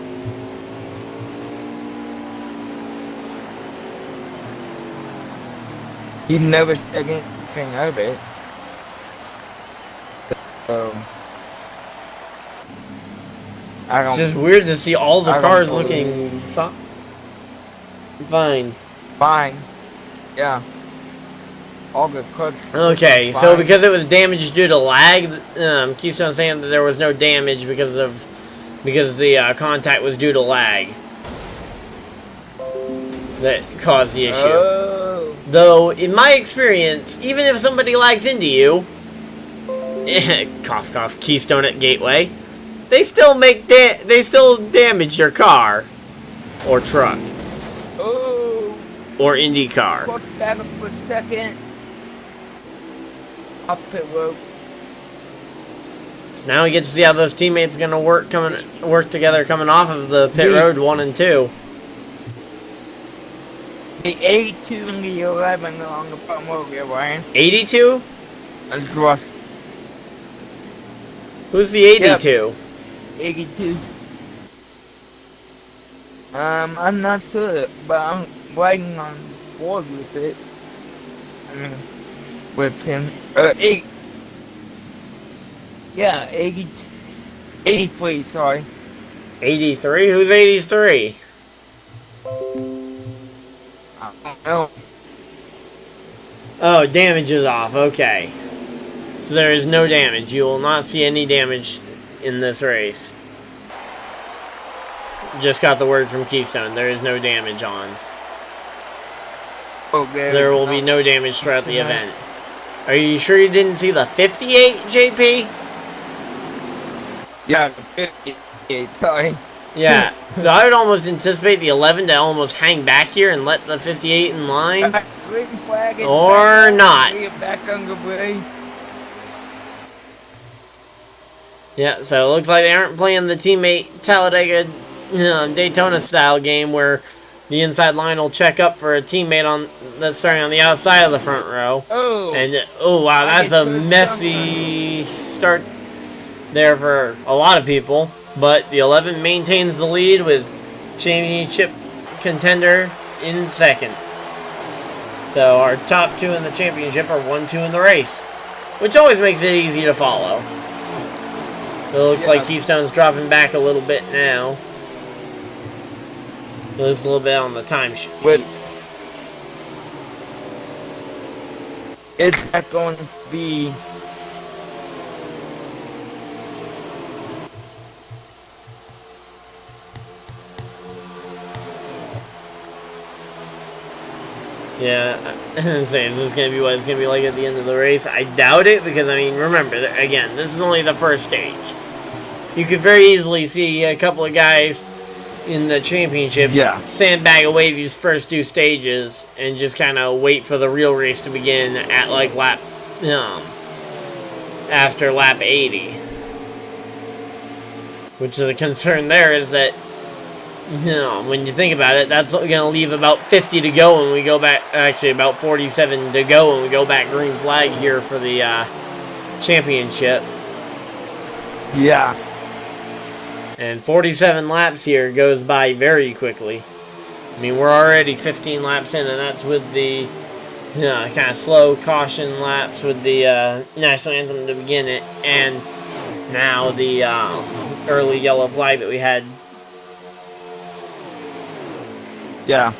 You never said anything of it. So I It's don't. just weird to see all the I don't cars believe- looking fine. Fine. Yeah. All the cars. Okay, so Fine. because it was damaged due to lag, Keystone saying that there was no damage because the contact was due to lag that caused the issue. Oh. Though, in my experience, even if somebody lags into you, cough cough, Keystone at Gateway, they still damage your car or truck Oh. or IndyCar. Close battle for second. Up pit road. So now we get to see how those teammates are gonna work together coming off of the pit road 1 and 2. The 82 and the 11 along the front road there, Ryan. 82? That's rough. Who's the 82? 82. I'm not sure, but I'm riding on board with it. I mean, with him. 83, sorry. 83? Who's 83? I don't know. Oh, damage is off. Okay. So there is no damage. You will not see any damage in this race. Just got the word from Keystone. There is no damage on. Okay. There will be no damage throughout the event. Are you sure you didn't see the 58, JP? Yeah, the 58, sorry. Yeah, so I would almost anticipate the 11 to almost hang back here and let the 58 in line. Green flag, it's Or back not. Back on the way. Yeah, so it looks like they aren't playing the teammate Talladega Daytona style game where the inside line will check up for a teammate that's starting on the outside of the front row. Oh. And oh wow, that's a messy start there for a lot of people. But the 11 maintains the lead with championship contender in second. So our top two in the championship are 1-2 in the race, which always makes it easy to follow. It looks like Keystone's dropping back a little bit now. Lose a little bit on the time sheet. Is that going to be... Yeah, say, is this going to be what it's going to be like at the end of the race? I doubt it, because, I mean, remember, again, this is only the first stage. You could very easily see a couple of guys in the championship sandbag away these first two stages and just kind of wait for the real race to begin at, like, after lap 80. Which the concern there is that, when you think about it, that's going to leave about 50 to go when we go back, actually about 47 to go when we go back green flag here for the championship. Yeah. And 47 laps here goes by very quickly. I mean, we're already 15 laps in, and that's with the kind of slow caution laps with the national anthem to begin it, and now the early yellow flag that we had. Yeah.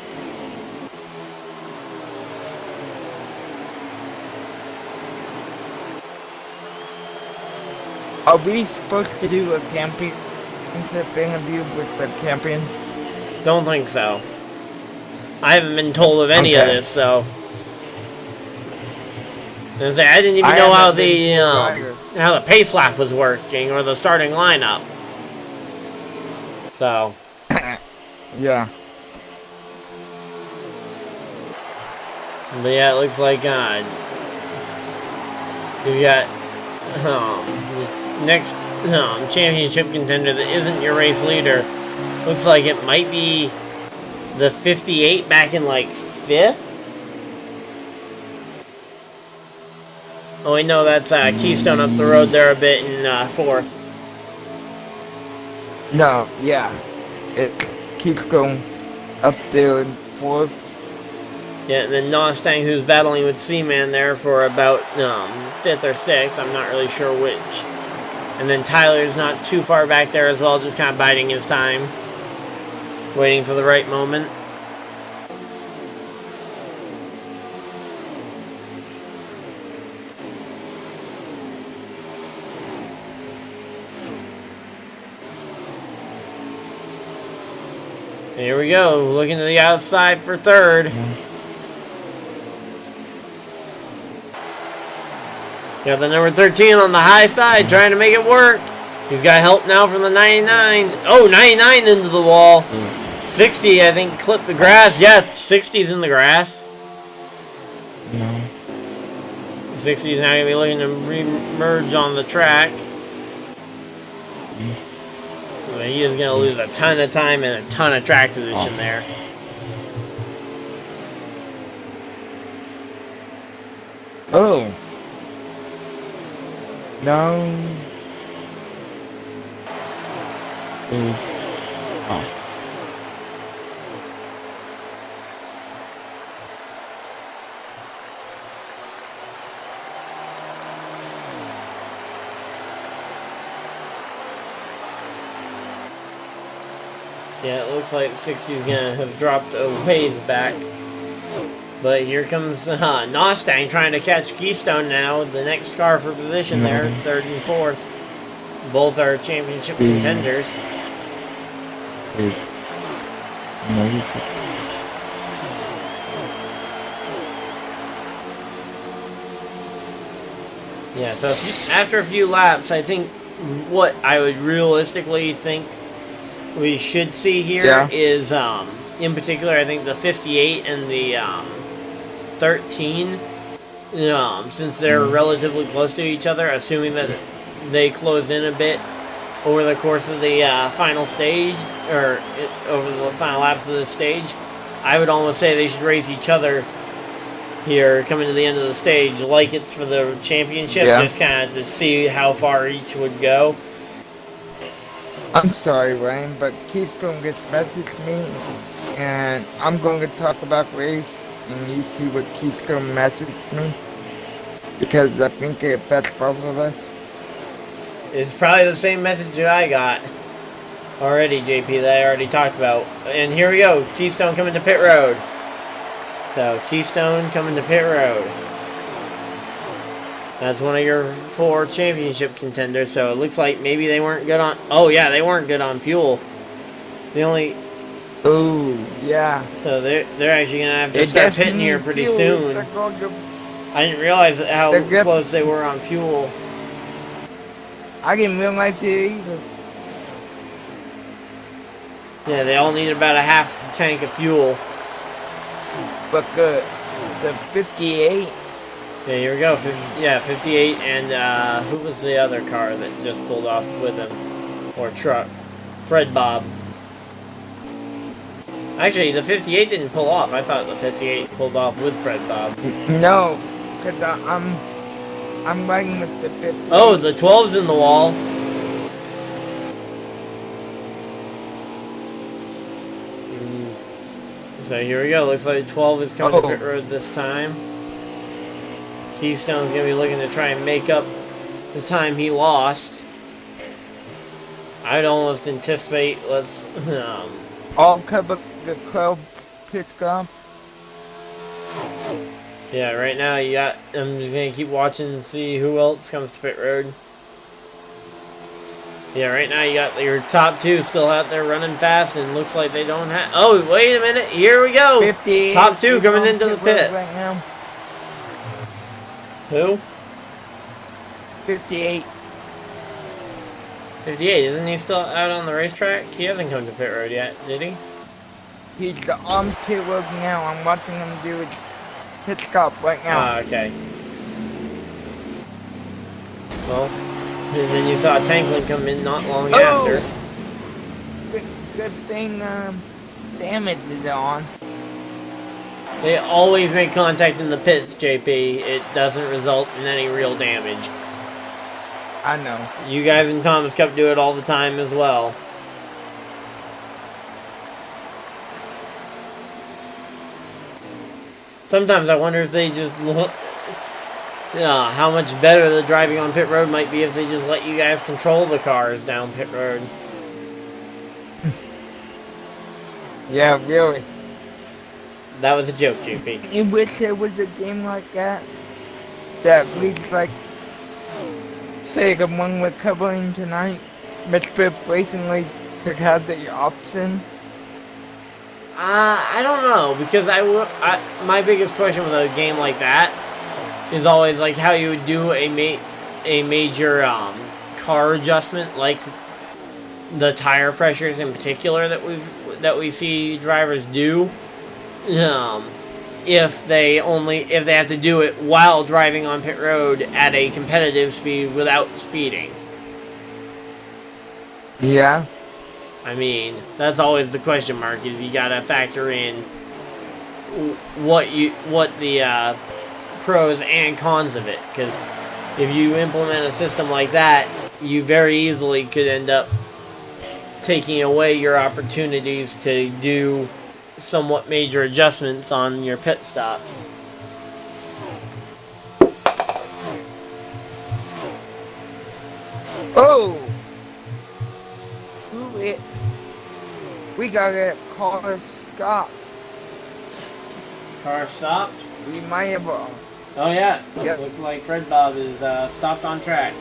Are we supposed to do a championship interview with the champion? Don't think so. I haven't been told of any of this, so. I didn't even know how the pace lap was working or the starting lineup. So. Yeah. But yeah, it looks like we got next championship contender that isn't your race leader. Looks like it might be the 58 back in like 5th. Oh, wait, no, that's Keystone up the road there a bit in 4th. No, yeah. It keeps going up there in 4th. Yeah, and then Nostang, who's battling with Seaman there for about 5th or 6th. I'm not really sure which. And then Tyler's not too far back there as well, just kind of biding his time. Waiting for the right moment. Here we go, looking to the outside for 3rd. Got the number 13 on the high side, trying to make it work. He's got help now from the 99. Oh, 99 into the wall. 60, I think, clipped the grass. Yeah, 60's in the grass. No. 60's now going to be looking to re-merge on the track. I mean, he is going to lose a ton of time and a ton of track position there. Oh. No. Is off. So yeah, it looks like 60 is going to have dropped a ways back. But here comes Nostang trying to catch Keystone now. The next car for position there, third and fourth. Both are championship contenders. Is no. Yeah, so after a few laps, I think what I would realistically think we should see here is, in particular, I think the 58 and the 13, since they're relatively close to each other, assuming that they close in a bit over the course of the final stage, or over the final laps of this stage, I would almost say they should race each other here coming to the end of the stage like it's for the championship, just kind of to see how far each would go. I'm sorry, Ryan, but Keystone just messaged me, and I'm going to talk about race, and you see what Keystone messaged me, because I think it affects both of us. It's probably the same message that I got already, JP, that I already talked about. And here we go, Keystone coming to pit road. So, Keystone coming to pit road. That's one of your 4 championship contenders, so it looks like maybe they weren't good on... Oh, yeah, they weren't good on fuel. The only... Oh, yeah. So they're actually going to have to start pitting here pretty soon. I didn't realize how close they were on fuel. I didn't realize it either. Yeah, they all need about a half tank of fuel. But the 58... Yeah, here we go. 58, and who was the other car that just pulled off with him? Or truck? Fred Bob. Actually, the 58 didn't pull off. I thought the 58 pulled off with Fred Bob. No, because I'm riding with the 58. Oh, the 12's in the wall. So here we go. Looks like 12 is coming to pit road this time. Keystone's going to be looking to try and make up the time he lost. I'd almost anticipate, let's... all cover the 12 pit stop. Yeah, right now you got... I'm just going to keep watching and see who else comes to pit road. Yeah, right now you got your top 2 still out there running fast, and looks like they don't have... Oh, wait a minute. Here we go. 58 top 2 coming into the pit. Right now. Who? 58. 58, isn't he still out on the racetrack? He hasn't come to pit road yet, did he? He's on pit road now. I'm watching him do his pit stop right now. Ah, okay. Well, and then you saw Tanklin come in not long after. Good thing damage is on. They always make contact in the pits, JP. It doesn't result in any real damage. I know. You guys in Thomas Cup do it all the time as well. Sometimes I wonder if they just look... how much better the driving on pit road might be if they just let you guys control the cars down pit road. Yeah, really. That was a joke, JP. You wish there was a game like that? That leads like, say, the one we're covering tonight, Misfitz Racing League could have the option? I don't know, because my biggest question with a game like that is always like how you would do a major car adjustment, like the tire pressures in particular that we see drivers do. If they have to do it while driving on pit road at a competitive speed without speeding. Yeah. I mean, that's always the question mark. Is you gotta factor in what the pros and cons of it. Because if you implement a system like that, you very easily could end up taking away your opportunities to do somewhat major adjustments on your pit stops. Oh! Who it? We gotta get car stopped. Car stopped. We might have a... Oh yeah, Yep. looks like Fred Bob is stopped on track.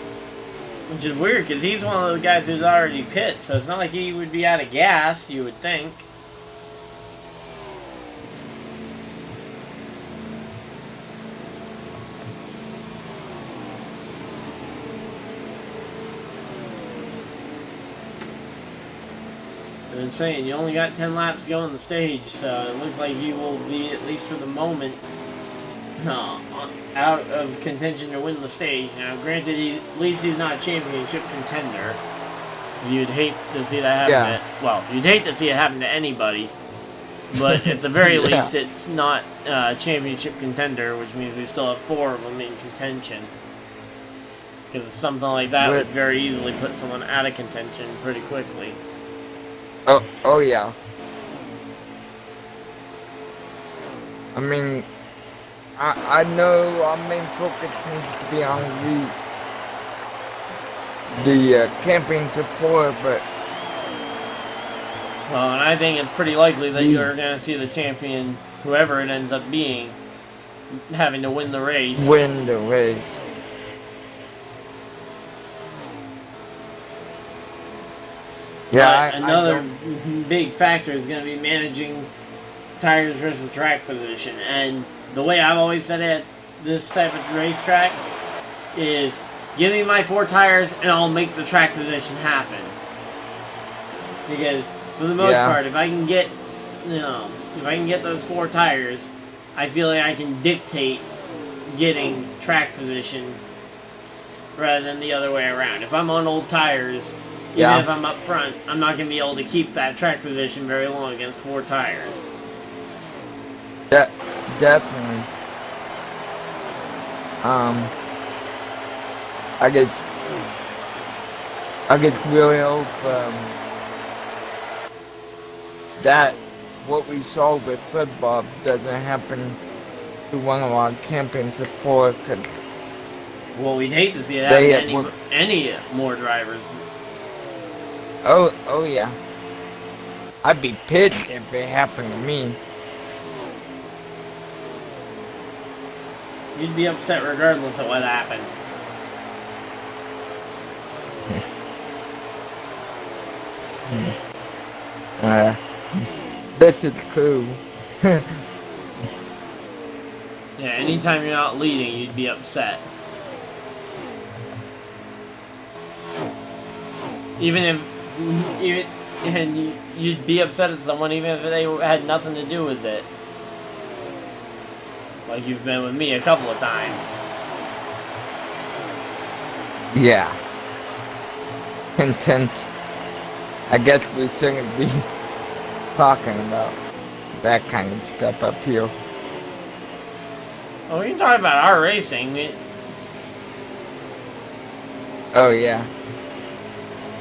Which is weird, because he's one of those guys who's already pit, so it's not like he would be out of gas, you would think. I've been saying, you only got 10 laps to go on the stage, so it looks like you will be, at least for the moment, out of contention to win the stage. Now, granted, at least he's not a championship contender. So you'd hate to see that happen. Well, you'd hate to see it happen to anybody. But at the very least, it's not a championship contender, which means we still have 4 of them in contention. Because something like that would very easily put someone out of contention pretty quickly. Oh yeah. I mean, I know our main focus needs to be on the championship 4, but... Well, and I think it's pretty likely that you're going to see the champion, whoever it ends up being, having to win the race. Win the race. Yeah, another big factor is going to be managing tires versus track position. And the way I've always said it, this type of racetrack, is give me my 4 tires and I'll make the track position happen. Because for the most part, if I can get, if I can get those 4 tires, I feel like I can dictate getting track position rather than the other way around. If I'm on old tires, even if I'm up front, I'm not going to be able to keep that track position very long against 4 tires. Definitely. I just really hope that what we saw with football doesn't happen to one of our championship 4, because well, we'd hate to see it happen to any more drivers. Oh yeah. I'd be pissed if it happened to me. You'd be upset regardless of what happened. This is cool. Yeah, anytime you're not leading, you'd be upset. And you'd be upset at someone even if they had nothing to do with it. Like you've been with me a couple of times. Yeah. Intent. I guess we shouldn't be talking about that kind of stuff up here. Well, we can talk about our racing. Oh yeah.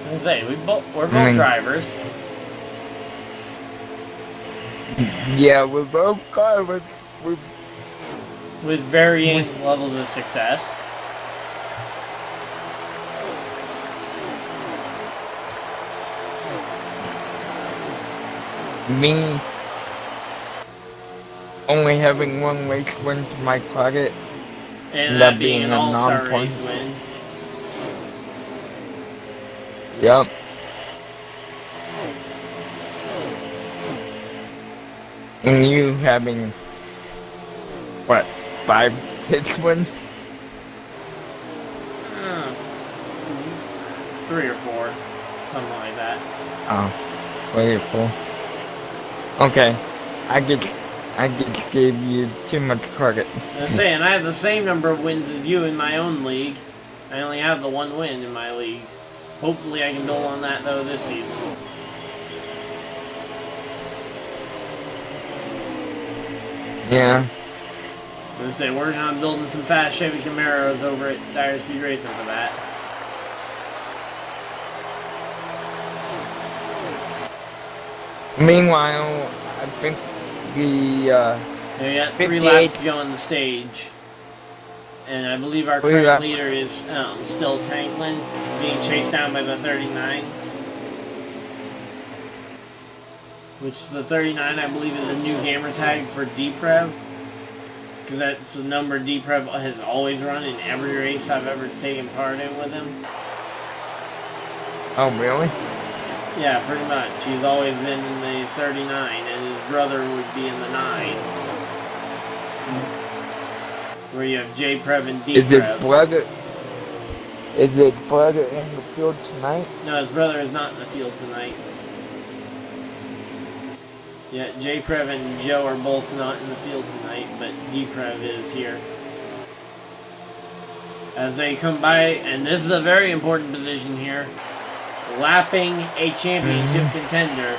I say, we're both drivers. Yeah, we're both drivers. With varying levels of success. Me only having 1 race win to my credit. And that being an all-star race win. Yep. And you having, what, 5, 6 wins? 3 or 4. Something like that. Oh, 3 or 4. Okay. I just gave you too much credit. I'm saying, I have the same number of wins as you in my own league. I only have the 1 win in my league. Hopefully I can build on that, though, this season. Yeah. I'm gonna say, working on building some fast Chevy Camaros over at Dyer Speed Racing for that. Meanwhile, I think the We got 3 58. laps to go on the stage. And I believe our 3 current laps. leader is still Tanklin, being chased down by the 39. Which the 39, I believe, is a new gamer tag for D-Prev. Because that's the number D-Prev has always run in every race I've ever taken part in with him. Oh, really? Yeah, pretty much. He's always been in the 39, and his brother would be in the 9. Where you have J-Prev and Is it D-Prev. brother? Is it brother in the field tonight? No, his brother is not in the field tonight. Yeah, J-Prev and Joe are both not in the field tonight, but D-Prev is here. As they come by, and this is a very important position here, lapping a championship contender.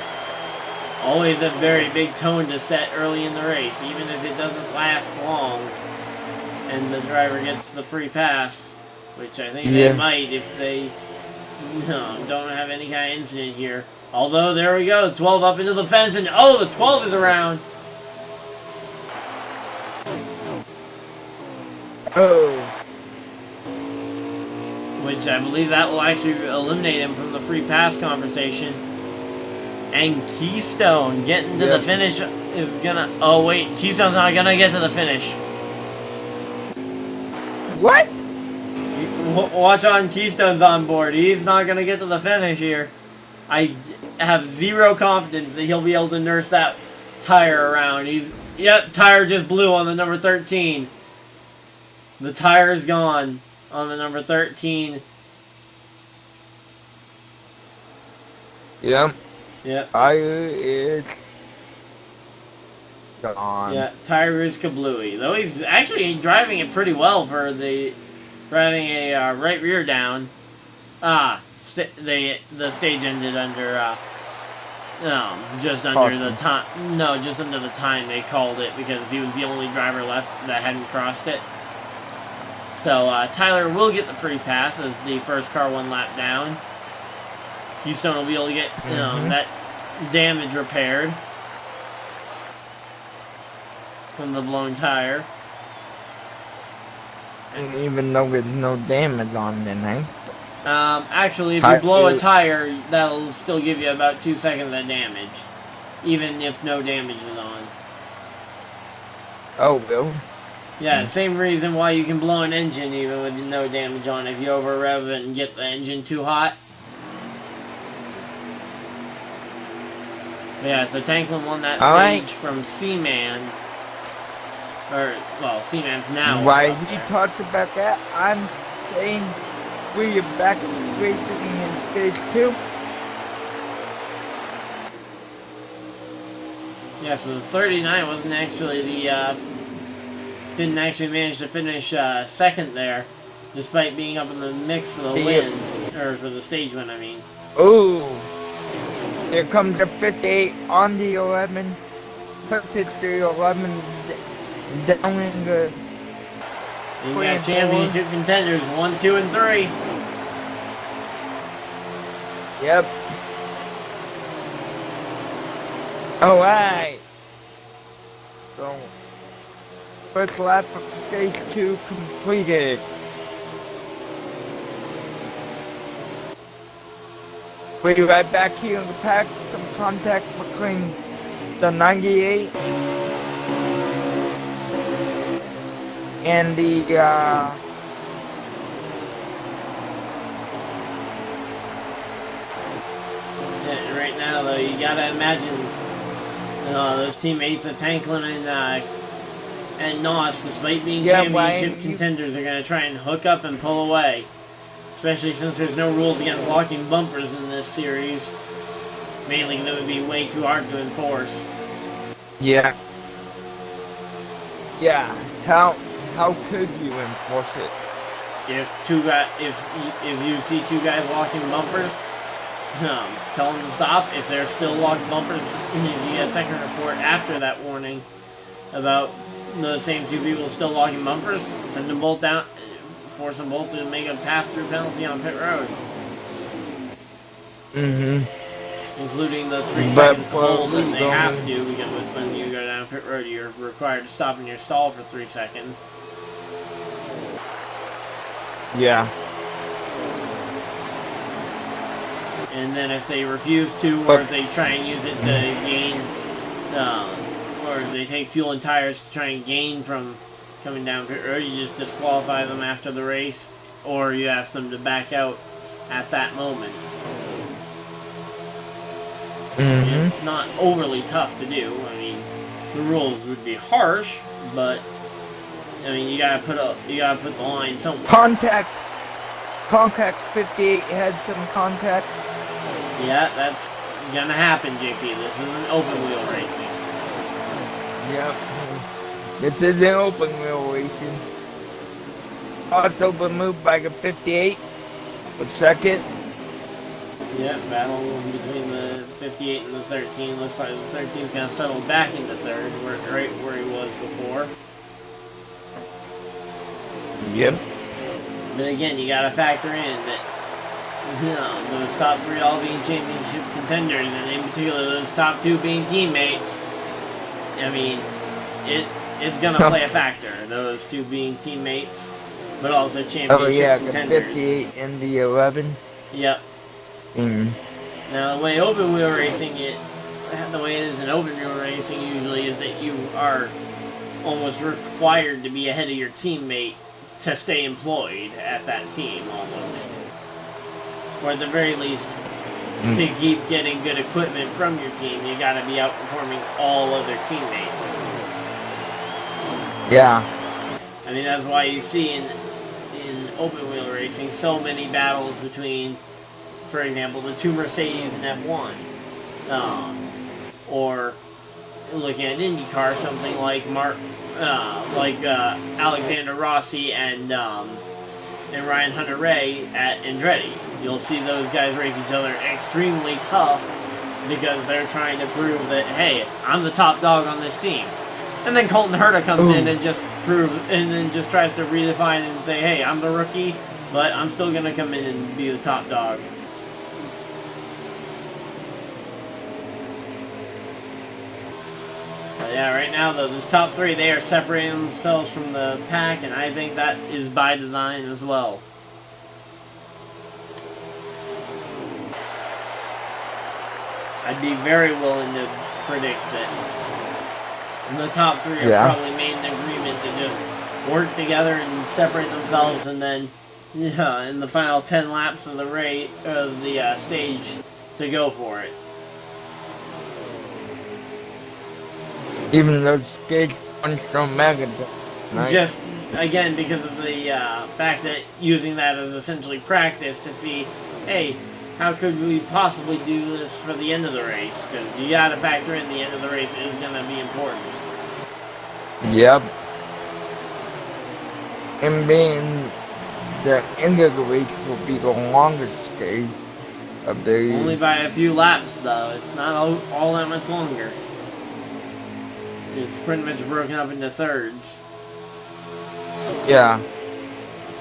Always a very big tone to set early in the race, even if it doesn't last long. And the driver gets the free pass, which I think they might if they don't have any kind of incident here. Although, there we go, 12 up into the fence, and oh, the 12 is around. Oh. Which I believe that will actually eliminate him from the free pass conversation. And Keystone getting to the finish is gonna... Oh, wait, Keystone's not gonna get to the finish. What? Watch on, Keystone's on board. He's not gonna get to the finish here. I have zero confidence that he'll be able to nurse that tire around. Yep, tire just blew on the number 13. The tire is gone on the number 13. Yep. Yep. Tire is gone. Yeah, tire is kablooey. Though he's actually driving it pretty well for driving a right rear down. The stage ended under just under the time. No, just under the time they called it because he was the only driver left that hadn't crossed it. So Tyler will get the free pass as the first car 1 lap down. Keystone will be able to get that damage repaired from the blown tire. And even though there's no damage on the night. Actually, if you blow a tire, that'll still give you about 2 seconds of damage, even if no damage is on. Oh, really? Yeah, same reason why you can blow an engine even with no damage on if you over rev it and get the engine too hot. Yeah, so Tanklin won that stage from Seaman. Or, well, Seaman's now. Why he talks about that, I'm saying we are back racing in stage 2. Yeah, so the 39 wasn't actually didn't actually manage to finish second there, despite being up in the mix for the win, or for the stage win, I mean. Ooh. Here comes the 58 on the 11. Puts it to 11 down in the... You got championship contenders 1, 2, and 3. Yep. Alright. So, first lap of stage 2 completed. We'll be right back here in the pack. Some contact between the 98 and the Yeah, right now, though, you gotta imagine those teammates of Tanklin and Noss, despite being championship contenders, are gonna try and hook up and pull away. Especially since there's no rules against locking bumpers in this series. Mainly that would be way too hard to enforce. Yeah. Yeah. How could you enforce it? if you see two guys locking bumpers, tell them to stop. If they're still locking bumpers, if you get a second report after that warning about the same two people still locking bumpers, send them both down, force them both to make a pass-through penalty on pit road. Including the 3 second hold that they have to, because when you go down pit road, you're required to stop in your stall for 3 seconds. Yeah. And then if they refuse to, or if they try and use it to gain, or if they take fuel and tires to try and gain from coming down pit road, you just disqualify them after the race, or you ask them to back out at that moment. It's not overly tough to do. I mean, the rules would be harsh, but I mean, you gotta put the line somewhere. Contact 58 had some contact. Yeah, that's gonna happen, JP. This isn't open wheel racing. Yep. This isn't open wheel racing. Also been moved by the 58 for second. Yeah, battle between the 58 and the 13. Looks like the 13's gonna settle back into third, right where he was before. Yep. But again, you gotta factor in that, those top 3 all being championship contenders, and in particular those top 2 being teammates. I mean, it's gonna play a factor, those 2 being teammates, but also championship contenders. The 58 and the 11. Yep. Now, the way open wheel racing the way it is in open wheel racing usually is that you are almost required to be ahead of your teammate to stay employed at that team, almost. Or at the very least, to keep getting good equipment from your team, you gotta be outperforming all other teammates. Yeah. I mean, that's why you see in open wheel racing so many battles between, for example, the 2 Mercedes in F1. Or looking at IndyCar, something like Alexander Rossi and Ryan Hunter-Reay at Andretti. You'll see those guys race each other extremely tough because they're trying to prove that, hey, I'm the top dog on this team. And then Colton Herta comes in and just tries to redefine and say, hey, I'm the rookie, but I'm still gonna come in and be the top dog. Yeah, right now, though, this top 3, they are separating themselves from the pack, and I think that is by design as well. I'd be very willing to predict that the top 3 are probably made an agreement to just work together and separate themselves, and then, in the final 10 laps of the stage, to go for it. Even though stage 1's don't matter. Right? Just, again, because of the fact that using that as essentially practice to see, hey, how could we possibly do this for the end of the race? Because you gotta factor in the end of the race is gonna be important. Yep. And being the end of the race will be the longest stage of the... Only by a few laps, though. It's not all that much longer. It's pretty much broken up into thirds. Yeah.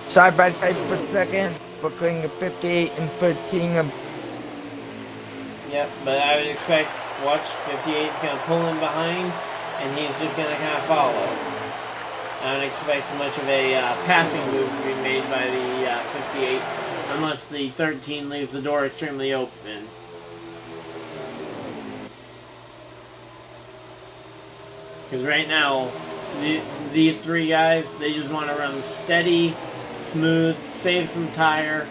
Side by side for second, between the 58 and 13. Yep, but I would expect, watch, 58's going to pull in behind, and he's just going to kind of follow. I don't expect much of a passing move to be made by the 58, unless the 13 leaves the door extremely open. Because right now, these 3 guys, they just want to run steady, smooth, save some tire,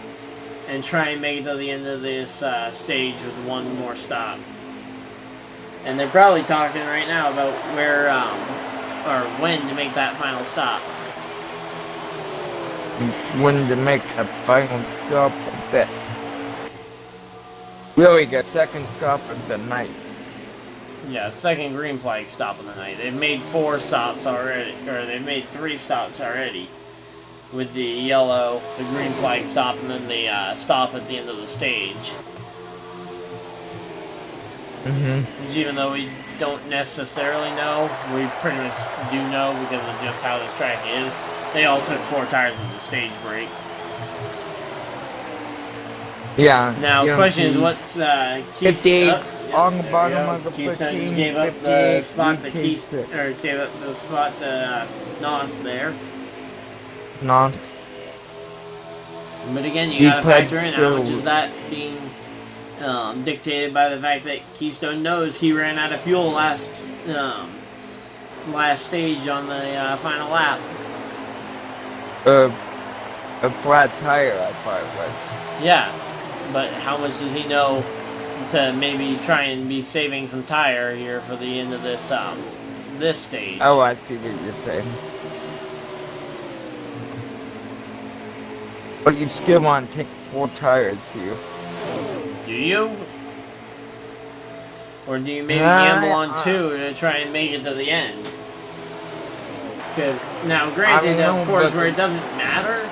and try and make it to the end of this stage with 1 more stop. And they're probably talking right now about where, or when to make that final stop. When to make that final stop of that. Really, the second stop of the night. Yeah, second green flag stop of the night. They've made 4 stops already, or they've made 3 stops already. with the yellow, the green flag stop, and then the stop at the end of the stage. Which, even though we don't necessarily know, we pretty much do know because of just how this track is. They all took 4 tires with the stage break. Yeah. Now, question is, what's 58 on the there bottom we go. of the Keystone 15, just gave up the 58 spot to retains it. or gave up the spot to Nos there. Not. But again, you He gotta factor played in how much still. is that being dictated by the fact that Keystone knows he ran out of fuel last stage on the final lap. A flat tire, I thought it was. Yeah, but how much does he know to maybe try and be saving some tire here for the end of this this stage? Oh, I see what you're saying. But you still want to take 4 tires here. Do you? Or do you maybe Uh, gamble on 2 to try and make it to the end? Because now, granted, know, of course, but- where it doesn't matter,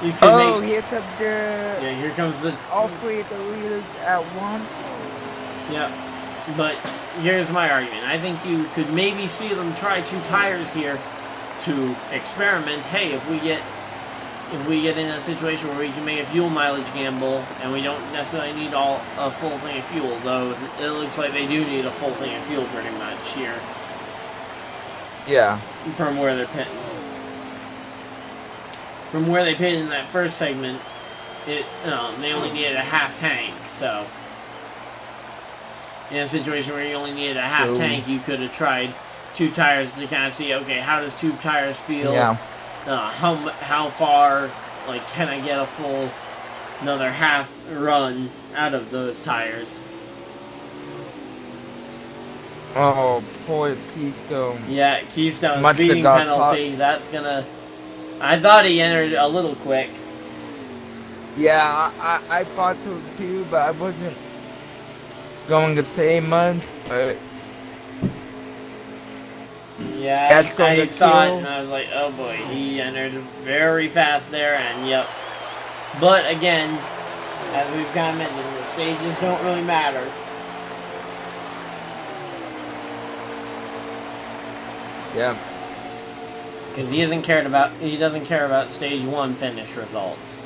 you could Oh, make. here comes Yeah, here comes the. all 3 of the leaders at once. Yeah, but here's my argument. I think you could maybe see them try 2 tires here to experiment. Hey, if we get in a situation where we can make a fuel mileage gamble and we don't necessarily need a full thing of fuel, though it looks like they do need a full thing of fuel pretty much here Yeah. from where they're pitting. From where they pitted in that first segment, they only needed a half tank, so in a situation where you only needed a half tank, you could have tried 2 tires to kind of see, okay, how does 2 tires feel? Yeah. How far, like, can I get another half run out of those tires? Oh, poor Keystone. Yeah, Keystone Must have speeding got penalty. That's gonna. I thought he entered a little quick. Yeah, I thought so too, but I wasn't going to say much, but Yeah, That's I gonna saw it kill. and I was like, oh boy, he entered very fast there, and yep. But again, as we've kind of mentioned, the stages don't really matter. yeah. Because he doesn't care about stage 1 finish results.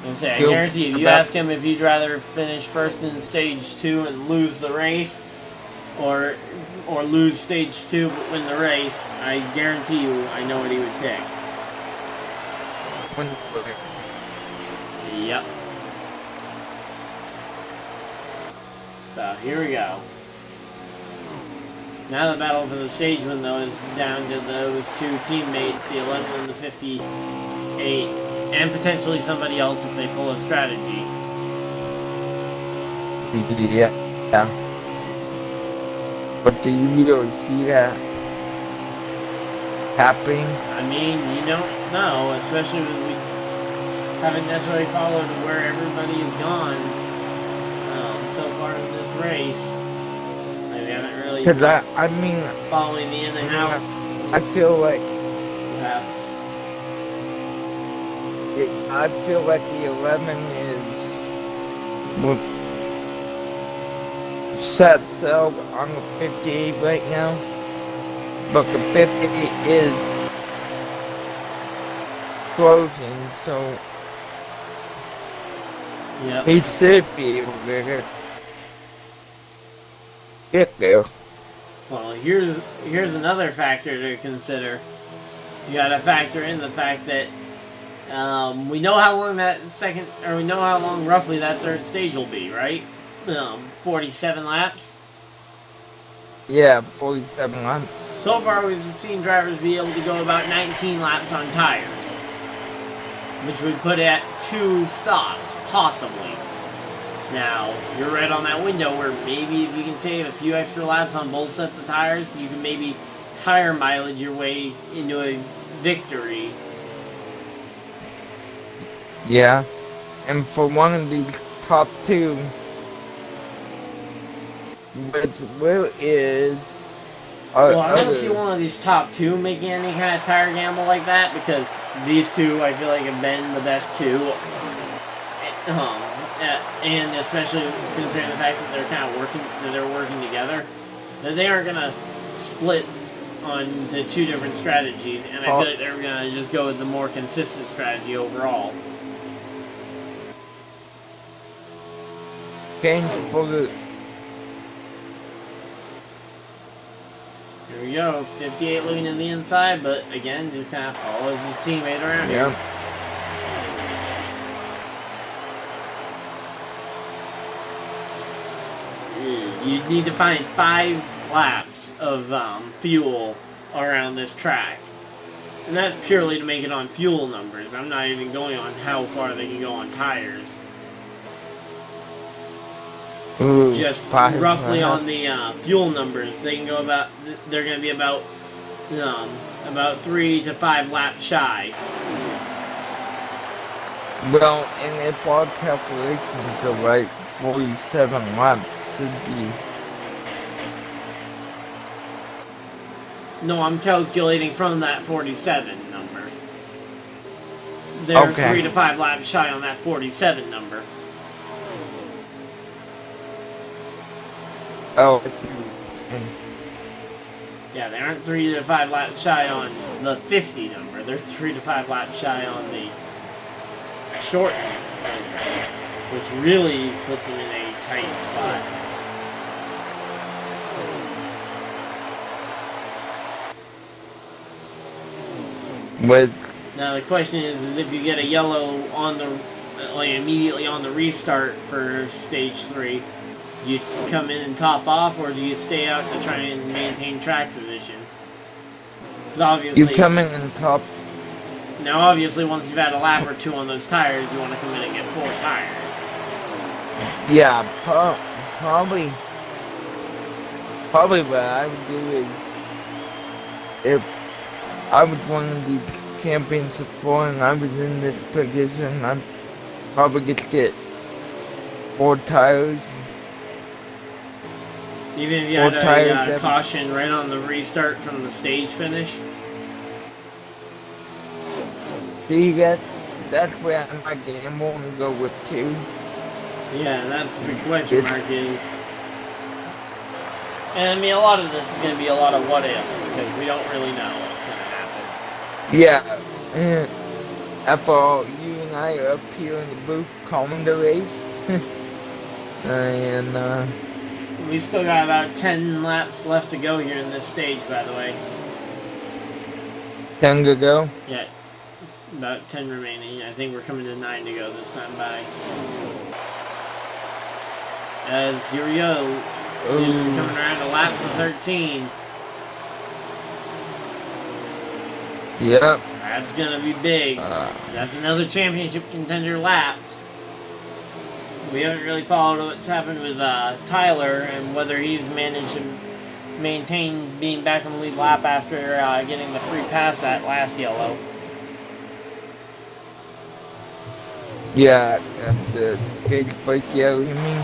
And say, I He'll- guarantee you, if you about- ask him if he'd rather finish first in stage 2 and lose the race, or lose stage 2 but win the race, I guarantee you, I know what he would pick. When it works. Yep. So here we go. Now the battle for the stage win, though, is down to those 2 teammates, the 11 and the 58, and potentially somebody else if they pull a strategy. Yeah. Yeah. But do you really see that happening? I mean, you don't know, especially when we haven't necessarily followed where everybody has gone so far in this race. Like, we haven't really Because I mean, following the in and out, I feel like perhaps. I feel like the 11 is set sail on the 58 right now, but the 58 is closing, so Yep. he should be able to get there. Well, here's another factor to consider. You gotta factor in the fact that we know how long we know how long roughly that 3rd stage will be, right? 47 laps. Yeah, 47 laps. So far, we've seen drivers be able to go about 19 laps on tires, which would put it at 2 stops, possibly. Now, you're right on that window where maybe if you can save a few extra laps on both sets of tires, you can maybe tire mileage your way into a victory. Yeah, and for one of the top 2, which is Well, I don't see one of these top two making any kind of tire gamble like that because these two, I feel like, have been the best two. And especially considering the fact that they're kind of working together, that they aren't gonna split onto two different strategies, and I feel like they're gonna just go with the more consistent strategy overall. Change for the. Here we go, 58 looking to the inside, but again, just kind of follows his teammate around here. You need to find 5 laps of fuel around this track. And that's purely to make it on fuel numbers. I'm not even going on how far they can go on tires. Ooh, Just 5 roughly laps. on the fuel numbers, they can go about. They're going to be about 3 to 5 laps shy. Well, and if our calculations are right, 47 laps should be. No, I'm calculating from that 47 number. They're Okay. 3 to 5 laps shy on that 47 number. Oh, I see what you're saying. Yeah, they aren't 3 to 5 laps shy on the 50 number. They're 3 to 5 laps shy on the short number, which really puts them in a tight spot. With Now the question is if you get a yellow on the immediately on the restart for stage 3, do you come in and top off, or do you stay out to try and maintain track position? Because obviously, you come in and top. now obviously once you've had a lap or 2 on those tires, you want to come in and get 4 tires. Yeah, probably what I would do is, if I was one of the champions before and I was in this position, I'd probably get 4 tires. Even if you Four had tires, a caution right on the restart from the stage finish. See, that's where I might gamble and go with 2. Yeah, that's the question mark is. And I mean, a lot of this is going to be a lot of what ifs, because we don't really know what's going to happen. Yeah. After all, you and I are up here in the booth calling the race. And, We've still got about 10 laps left to go here in this stage, by the way. 10 to go. Yeah, about 10 remaining. I think we're coming to 9 to go this time by. As here we go. We're coming around to lap to 13. Yep. That's gonna be big. That's another championship contender lapped. We haven't really followed what's happened with Tyler and whether he's managed to maintain being back on the lead lap after getting the free pass that last yellow. Yeah, at the skate bike yellow, you mean?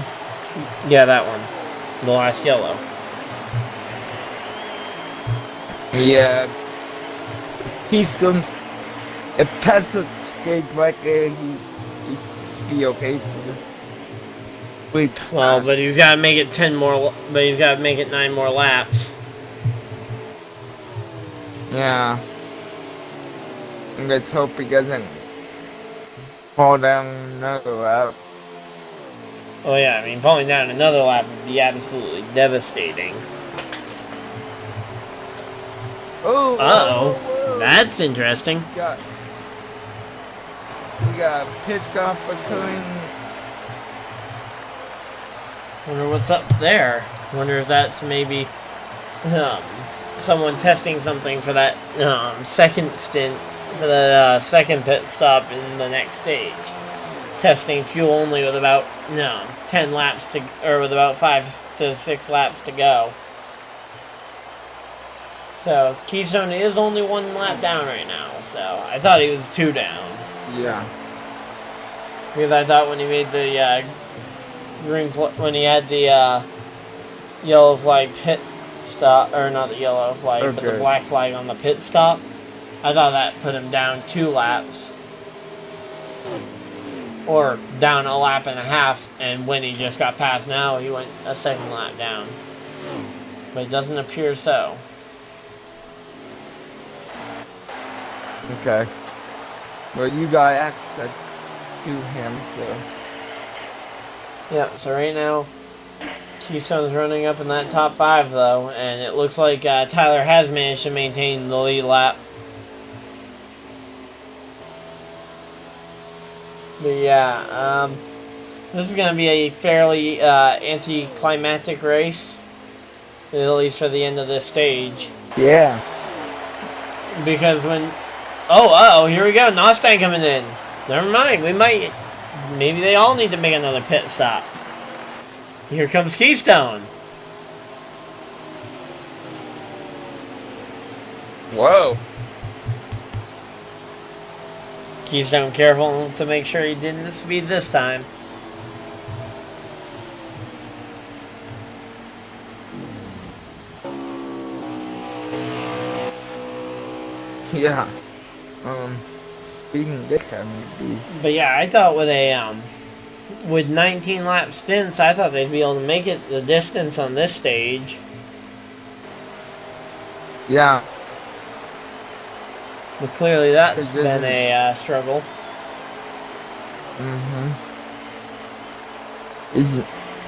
Yeah, that one. The last yellow. Yeah. He's gonna. If Pesach stayed right there, he'd be okay for the. Wait. Well, but he's got to make it 10 more. But he's got to make it 9 more laps. Yeah. And let's hope he doesn't fall down another lap. Oh yeah, I mean falling down another lap would be absolutely devastating. Oh. Uh-oh. whoa. That's interesting. We got a pit stop occurring. Wonder what's up there. Wonder if that's maybe someone testing something for that second stint, for the second pit stop in the next stage. Testing fuel only with about 10 laps to, or with about 5 to 6 laps to go. So Keystone is only 1 lap down right now. So I thought he was 2 down. Yeah. Because I thought when he made the green when he had the yellow flag pit stop, or not the yellow flag, but the Okay. black flag on the pit stop. I thought that put him down 2 laps. Or down a lap and a half, and when he just got passed now, he went a second lap down. But it doesn't appear so. Okay. Well, you got access to him, so. Yeah, so right now, Keystone's running up in that top 5, though, and it looks like Tyler has managed to maintain the lead lap. But yeah, this is going to be a fairly anticlimactic race, at least for the end of this stage. Yeah. Because when... Oh, here we go. Nostang coming in. Never mind. Maybe they all need to make another pit stop. Here comes Keystone. Whoa. Keystone careful to make sure he didn't speed this time. Yeah. Speeding this time would be. But yeah, I thought with 19 lap stints, I thought they'd be able to make it the distance on this stage. Yeah. But clearly that's It been a struggle.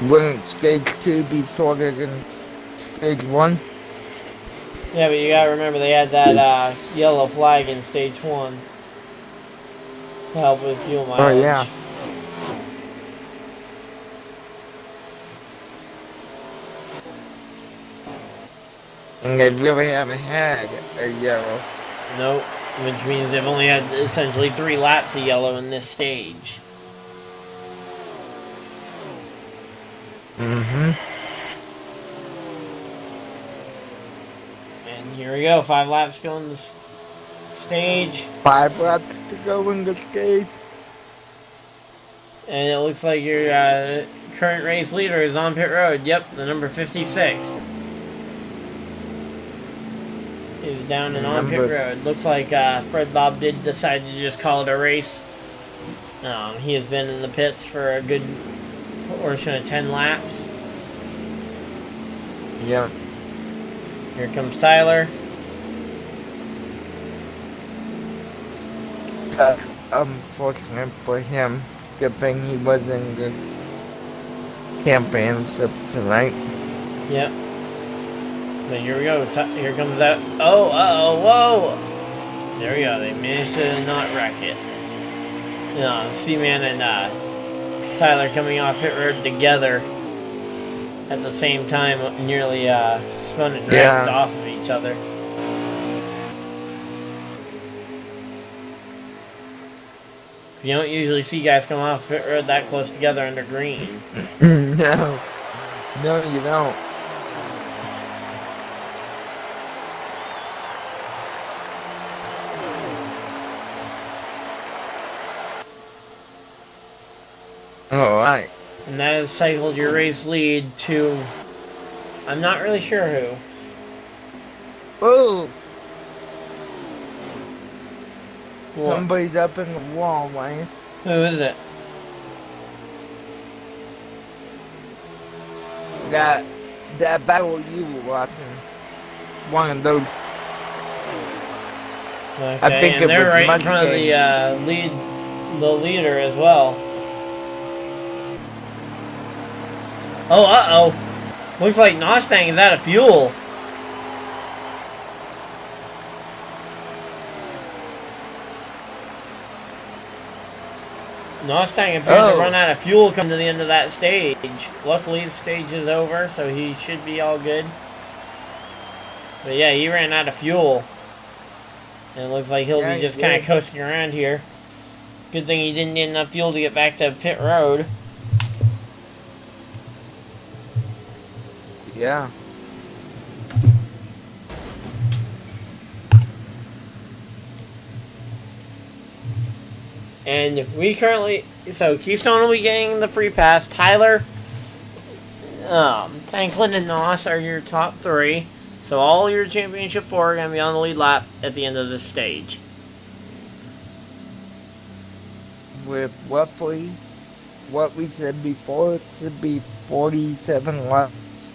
Wouldn't stage 2 be shorter than stage 1? Yeah, but you gotta remember they had that yellow flag in stage 1 to help with fuel mileage. Oh, yeah. And they really haven't had a yellow. Nope, which means they've only had essentially 3 laps of yellow in this stage. And here we go, 5 laps go in this stage. 5 laps to go in the stage. And it looks like your current race leader is on pit road. Yep, the number 56. Is down and on pit road. Looks like Fred Bob did decide to just call it a race. He has been in the pits for a good portion of 10 laps. Yeah. Here comes Tyler. That's unfortunate for him. Good thing he was in the championship tonight. Yep. But here we go. Here comes that. Oh, whoa. There we go. They managed to not wreck it. Seaman and Tyler coming off pit road together at the same time, nearly spun and wrecked off of each other. You don't usually see guys come off pit road that close together under green. No, you don't. Alright. And that has cycled your race lead to... I'm not really sure who. Oh! What? Somebody's up in the wall, man. Who is it? That battle you were watching. One of those. Okay, I think and it they're was right in Mustang. front of the leader as well. Oh, looks like Nostang is out of fuel. Nostang appeared to run out of fuel coming to the end of that stage. Luckily, the stage is over, so he should be all good. But yeah, he ran out of fuel. And it looks like he'll be just kind of coasting around here. Good thing he didn't get enough fuel to get back to pit road. Yeah. And we currently... So, Keystone will be getting the free pass. Tyler Tanklin and Noss are your top 3. So all your championship 4 are going to be on the lead lap at the end of this stage. With roughly what we said before, it should be 47 laps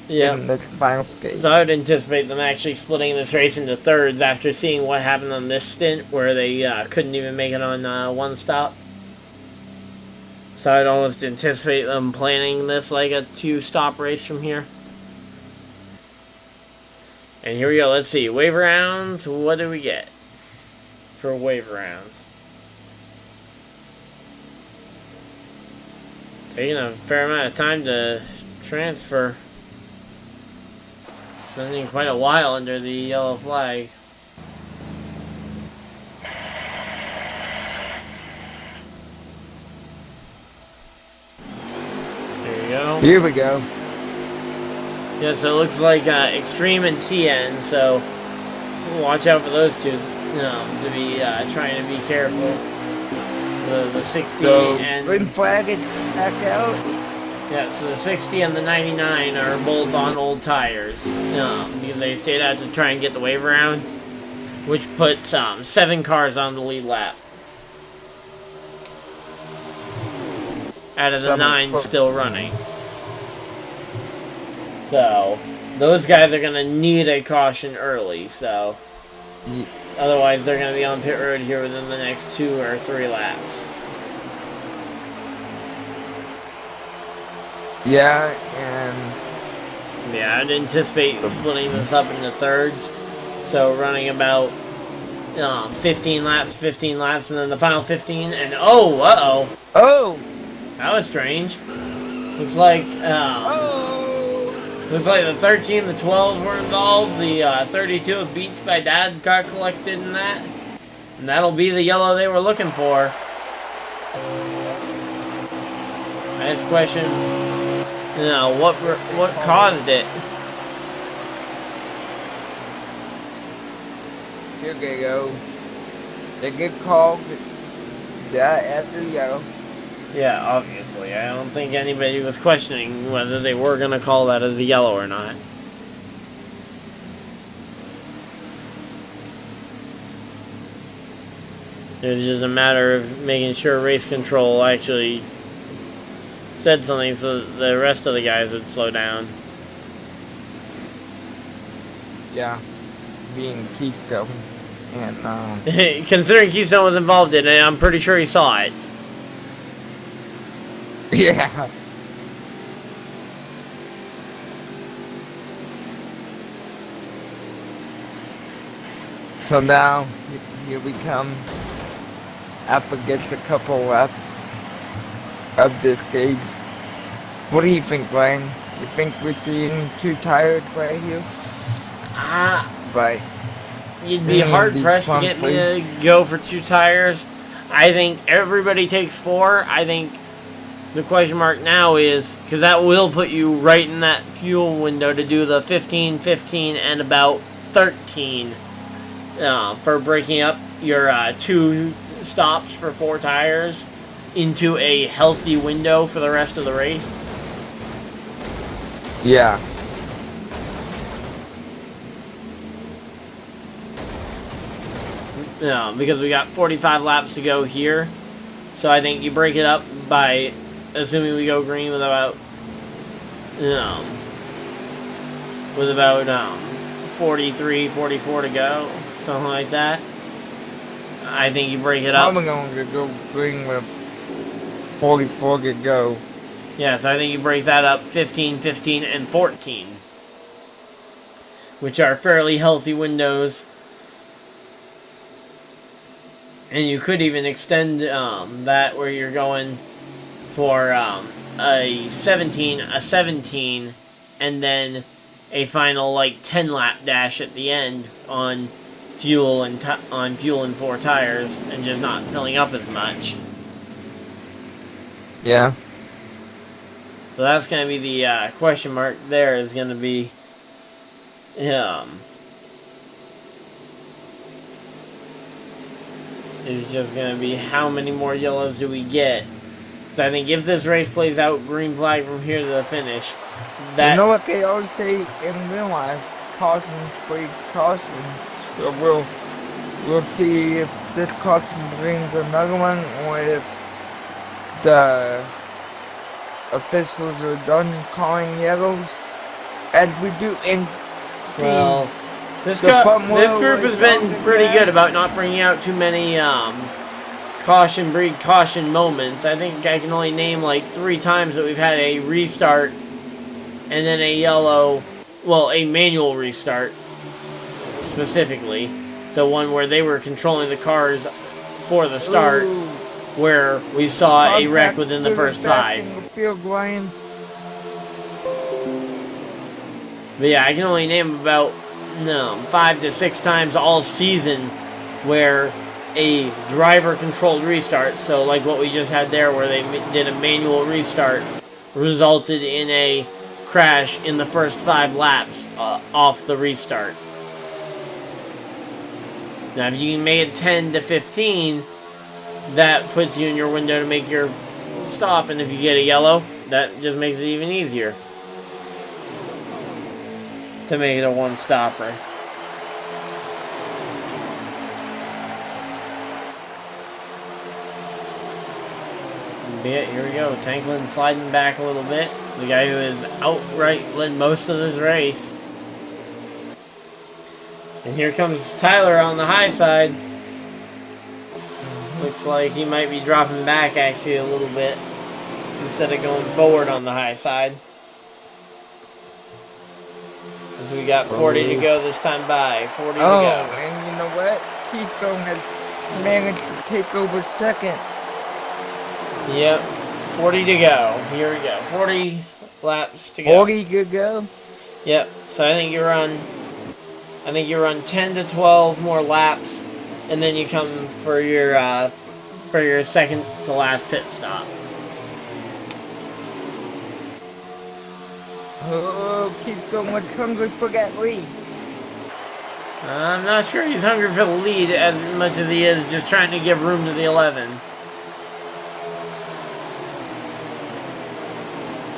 in the final stage. So I would anticipate them actually splitting this race into thirds after seeing what happened on this stint where they couldn't even make it on one stop. So I'd almost anticipate them planning this like a 2-stop race from here. And here we go. Let's see. Wave rounds. What do we get for wave rounds? Taking a fair amount of time to transfer. Spending quite a while under the yellow flag. There you go. Here we go. Yeah, so it looks like Extreme and TN, so watch out for those two to be trying to be careful. The 60 So, and... green flag is back out. Yeah, so the 60 and the 99 are both on old tires because they stayed out to try and get the wave around, which puts 7 cars on the lead lap. Out of the 9 still running. So, those guys are going to need a caution early, so... Otherwise, they're going to be on pit road here within the next 2 or 3 laps. Yeah, and... Yeah, I'd anticipate splitting this up into thirds. So, running about 15 laps, and then the final 15, and oh, uh-oh. Oh! That was strange. Looks like, Looks like the 13, the 12 were involved. The 32 of Beats by Dad got collected in that. And that'll be the yellow they were looking for. Nice question. What caused it? Here they go. They get called that as the yellow. Yeah, obviously. I don't think anybody was questioning whether they were going to call that as a yellow or not. It's just a matter of making sure race control actually said something so that the rest of the guys would slow down. Yeah, being Keystone. And, Considering Keystone was involved in it, I'm pretty sure he saw it. yeah. So now, here we come. Alpha gets a couple laps of this stage. What do you think, Ryan? You think we're seeing 2 tires right here? Right. You'd be hard pressed to get me to go for 2 tires. I think everybody takes 4. I think the question mark now is, because that will put you right in that fuel window to do the 15, 15, and about 13 for breaking up your 2 stops for 4 tires into a healthy window for the rest of the race. Yeah. Because we got 45 laps to go here. So I think you break it up by, assuming we go green with about 43, 44 to go, something like that. I think you break it up. I'm going to go green with 44 to go. Yeah, so I think you break that up 15, 15, and 14, which are fairly healthy windows. And you could even extend that where you're going for a 17, a 17, and then a final like 10 lap dash at the end on fuel and 4 tires, and just not filling up as much. Yeah. So that's going to be the question mark there, is going to be is just going to be how many more yellows do we get Because I think if this race plays out, green flag from here to the finish, You that know what they always say in real life? Caution breeds caution. So we'll see if this caution brings another one, or if the officials are done calling yellows, as we do in well, this the front this wheel group has race been on the pretty grass. good about not bringing out too many caution breed caution moments. I think I can only name like 3 times that we've had a restart and then a yellow, well, a manual restart specifically. So one where they were controlling the cars for the start, Ooh. where we saw a wreck Contact within to the first back 5. in the field, Ryan. But yeah, I can only name about 5 to 6 times all season where a driver-controlled restart, so like what we just had there where they did a manual restart, resulted in a crash in the first 5 laps off the restart. Now if you can make it 10 to 15, that puts you in your window to make your stop, and if you get a yellow, that just makes it even easier to make it a one-stopper. Yeah, here we go. Tanklin sliding back a little bit. The guy who has outright led most of this race. And here comes Tyler on the high side. Looks like he might be dropping back actually a little bit instead of going forward on the high side. As we got 40 to go this time by. 40 to Oh, go. and you know what? Keystone has managed to take over second. Yep. 40 to go. Here we go. 40 laps to go. 40 to go. Yep. So I think you run 10 to 12 more laps, and then you come for your second to last pit stop. Oh, Keystone was hungry for that lead. I'm not sure he's hungry for the lead as much as he is just trying to give room to the 11.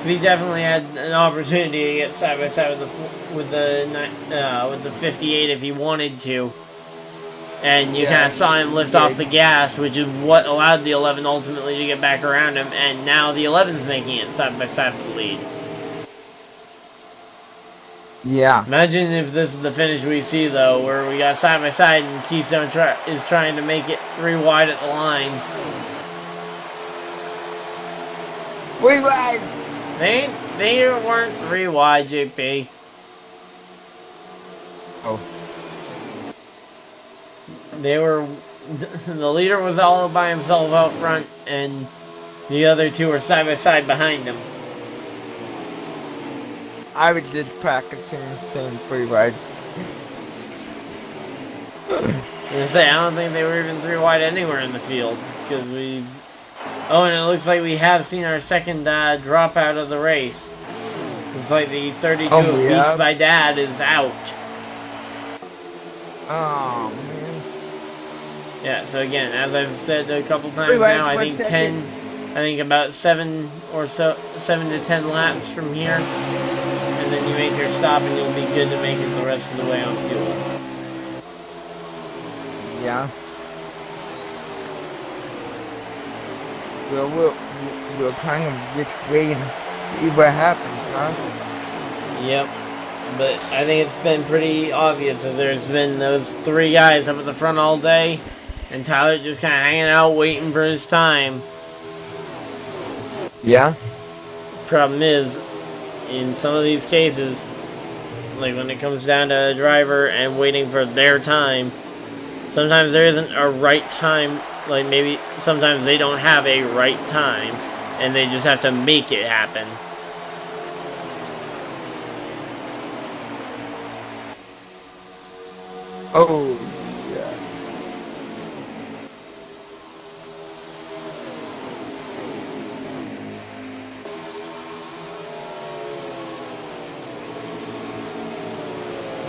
He definitely had an opportunity to get side by side with the 58 if he wanted to, and you kind of saw him lift off the gas, which is what allowed the 11 ultimately to get back around him. And now the 11's making it side by side with the lead. Yeah. Imagine if this is the finish we see though, where we got side by side and Keystone is trying to make it 3 wide at the line. 3 wide. They weren't 3 wide, JP. Oh. They were. The leader was all by himself out front, and the other 2 were side by side behind him. I was just practicing saying 3 wide. I don't think they were even 3 wide anywhere in the field, because we've. Oh, and it looks like we have seen our second drop out of the race. Looks like the 32 Beats by Dad is out. Oh, man. Yeah, so again, as I've said a couple times now, I think about 7 to 10 laps from here, and then you make your stop and you'll be good to make it the rest of the way on fuel. Yeah. We'll kind of just wait and see what happens, huh? Yep. But I think it's been pretty obvious that there's been those 3 guys up at the front all day, and Tyler just kind of hanging out waiting for his time. Yeah. Problem is, in some of these cases, like when it comes down to a driver and waiting for their time, sometimes there isn't a right time. Like maybe sometimes they don't have a right time, and they just have to make it happen. Oh, yeah.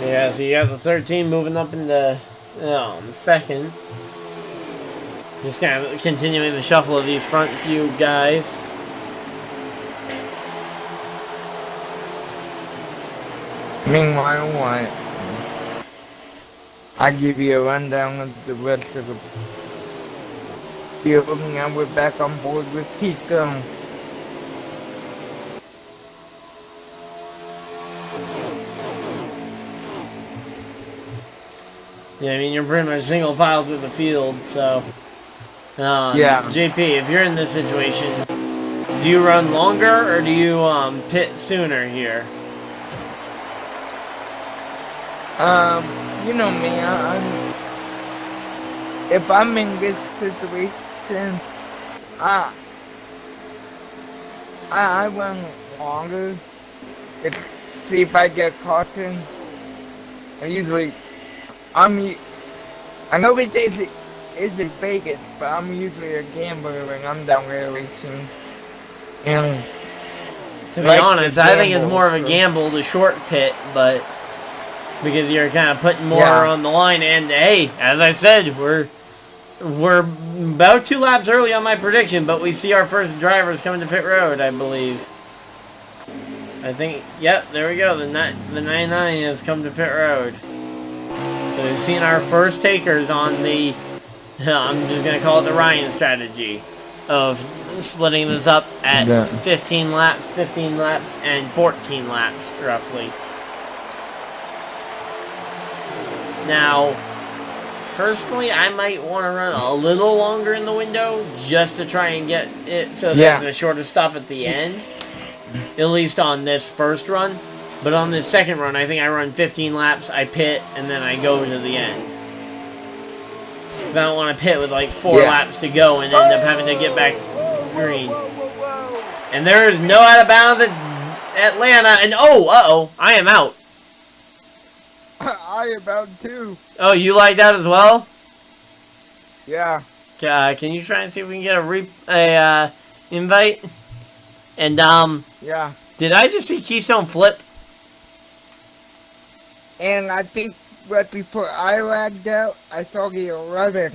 Yeah, so you got the 13 moving up into second. Just kind of continuing the shuffle of these front few guys. Meanwhile, I give you a rundown of the rest of the field, and now we're back on board with Keystone. Yeah, I mean, you're pretty much single file through the field, so... Yeah. JP, if you're in this situation, do you run longer, or do you pit sooner here? You know me, if I'm in this situation, I run longer. See if I get caution. I know this isn't Vegas, but I'm usually a gambler when I'm down there racing. And To be like honest, to I think it's gamble, more of a so- gamble to short pit, but because you're kind of putting more Yeah. on the line. And hey, as I said, we're about 2 laps early on my prediction, but we see our first drivers coming to pit road, I believe. I think, yep, there we go. The 99 has come to pit road. So we've seen our first takers on the, I'm just gonna call it the Ryan strategy of splitting this up at Yeah. 15 laps, and 14 laps, roughly. Now, personally, I might want to run a little longer in the window just to try and get it so there's a shorter stop at the end. At least on this first run. But on this second run, I think I run 15 laps, I pit, and then I go to the end. Because I don't want to pit with like 4 Yeah. laps to go and end up having to get back green. Whoa. And there is no out of bounds at Atlanta. And uh-oh, I am out. I about to. Oh, you like that as well? Yeah. Can you try and see if we can get a invite? And Yeah. did I just see Keystone flip? And I think right before I lagged out, I saw the 11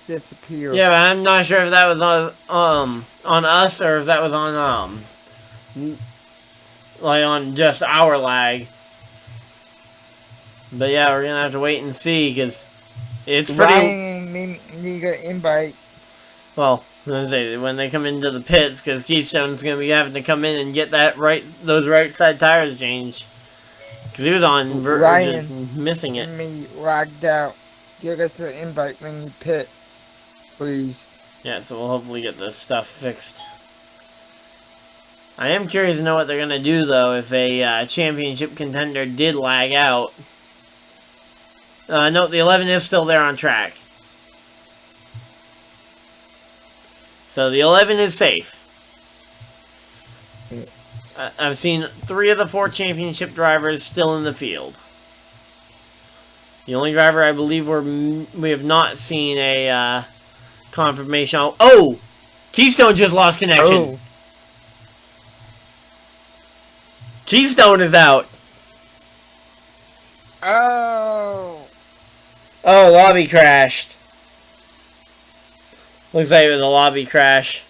disappear. Yeah, but I'm not sure if that was on us or if that was on like on just our lag. But yeah, we're gonna have to wait and see because it's pretty. Ryan need an invite. Well, I was gonna say when they come into the pits, because Keystone's gonna be having to come in and get those right side tires changed, because he was on just missing it. Me lagged out. Give us an invite when you pit, please. Yeah, so we'll hopefully get this stuff fixed. I am curious to know what they're gonna do though if a championship contender did lag out. No, the 11 is still there on track. So the 11 is safe. I've seen 3 of the 4 championship drivers still in the field. The only driver I believe we have not seen a confirmation on. Oh! Keystone just lost connection. Oh. Keystone is out. Oh. Oh, lobby crashed. Looks like it was a lobby crash.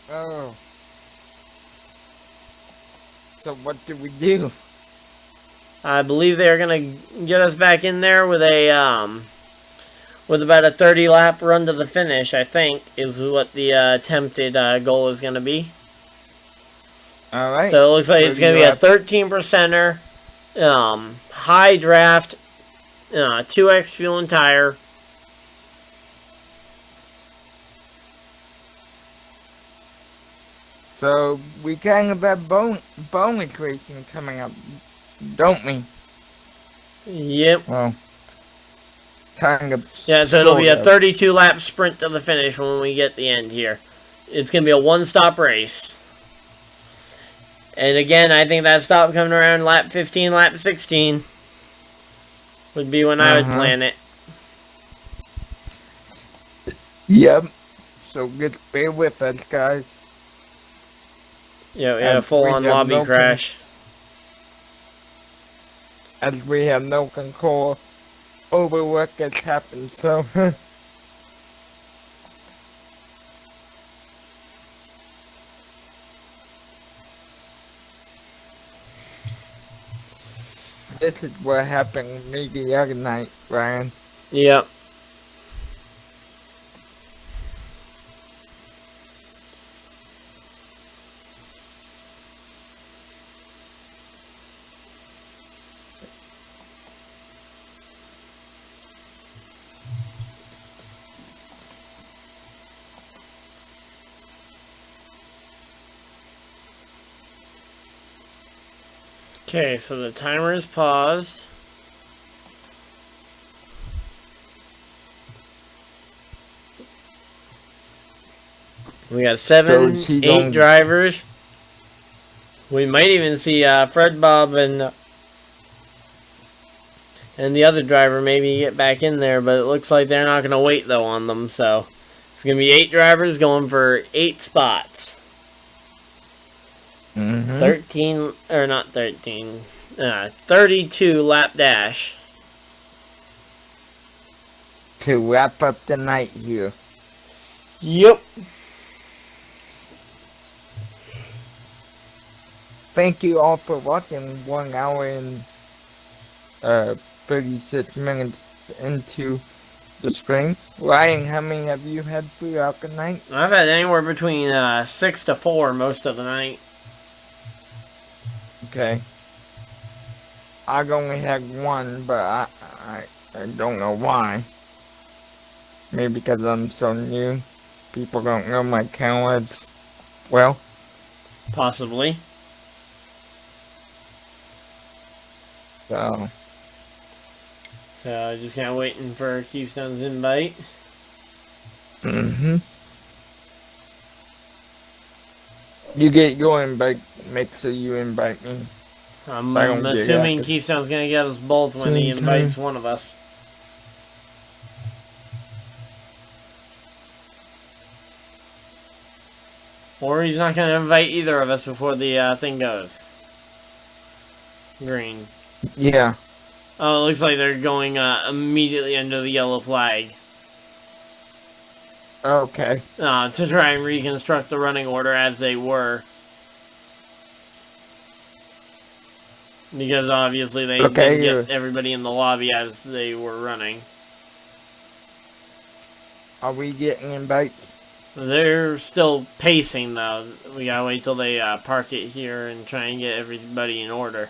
Oh. So what do we do? I believe they're gonna get us back in there with a with about a 30 lap run to the finish. I think is what the attempted goal is gonna be. All right. So it looks like it's gonna be a 13%er, high draft, 2x fuel and tire. So we kind of have bonus racing coming up, don't we? Yep. Well, kind of. Yeah, so it'll be a sort of. 32 lap sprint to the finish when we get the end here. It's going to be a one-stop race. And again, I think that stop coming around lap 15, lap 16 would be when I would plan it. Yep. So just bear with us, guys. Yeah, we had a And full-on we have lobby no crash. As we have no control overwork has happened, so this is what happened with me the other night, Ryan. Yep. Okay, so the timer is paused. We got seven, So she 8 don't- drivers. We might even see Fred, Bob, and the other driver maybe get back in there, but it looks like they're not going to wait though on them. So it's going to be 8 drivers going for 8 spots. 13 or not 13, 32 lap dash. To wrap up the night here. Yep. Thank you all for watching 1 hour and 36 minutes into the stream. Ryan, how many have you had throughout the night? I've had anywhere between 6 to 4 most of the night. Okay. I've only had 1, but I don't know why. Maybe because I'm so new. People don't know my channel as well. Possibly. So, So just kind of waiting for Keystone's invite. You get your invite. Make sure you invite me. I'm I don't get assuming that. Keystone's going to get us both when he Same invites time. one of us. Or he's not going to invite either of us before the thing goes. Green. Yeah. Oh, it looks like they're going immediately under the yellow flag. Okay. To try and reconstruct the running order as they were. Because obviously they Okay, didn't get everybody in the lobby as they were running. Are we getting invites? They're still pacing though. We gotta wait till they park it here and try and get everybody in order.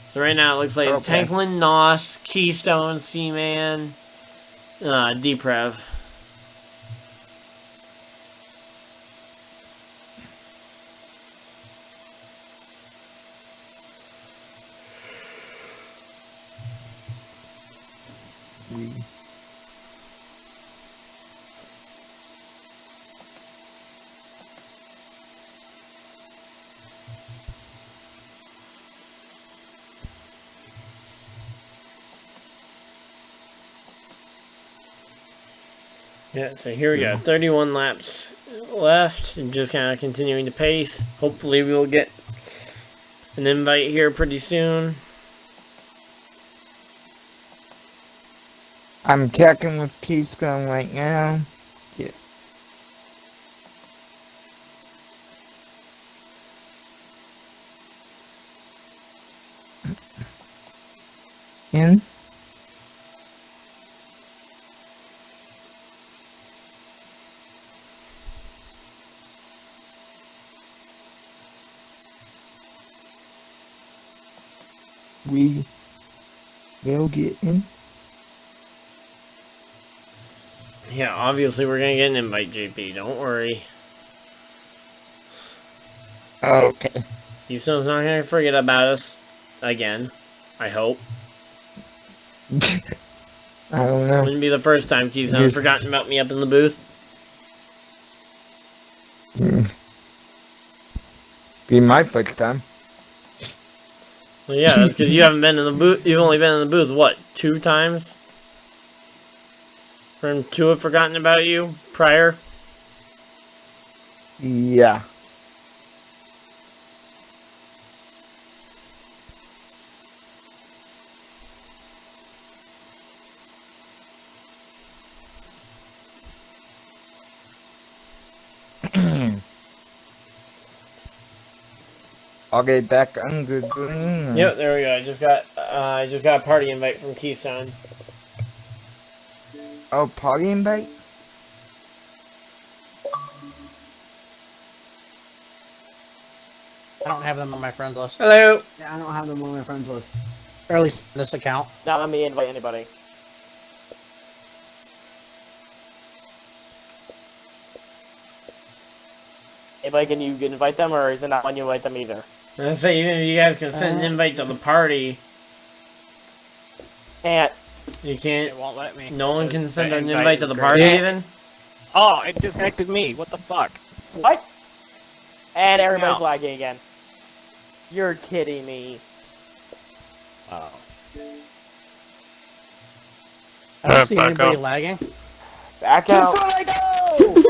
So right now it looks like it's Okay. Tanklin, Nos, Keystone, Seaman, Deprev. Yeah, so here we go. 31 laps left, and just kind of continuing to pace. Hopefully we'll get an invite here pretty soon. I'm checking with Keystone right now. Yeah. In? We will get in. Yeah, obviously we're gonna get an invite, JP. Don't worry. Okay. Keystone's not gonna forget about us again. I hope. I don't know. Wouldn't be the first time Keystone's forgotten about me up in the booth. Be my first time. Well, yeah, that's because you haven't been in the booth. You've only been in the booth, what, 2 times? For him to have forgotten about you prior? Yeah. Okay, back under green. Yep, there we go. I just got a party invite from Keystone. Oh, party invite? I don't have them on my friends list. Hello. Yeah, I don't have them on my friends list. Or at least this account. Not let me invite anybody. Anybody, can you invite them, or is it not when you invite them either? I say even if you guys can send an invite to the party, Can't. you It can't. won't let me. No one can send The an invite to is the great. party even. Oh, it disconnected me. What the fuck? What? And everybody's No. lagging again. You're kidding me. Oh. I don't see back anybody up. lagging. Back Just out. let I go!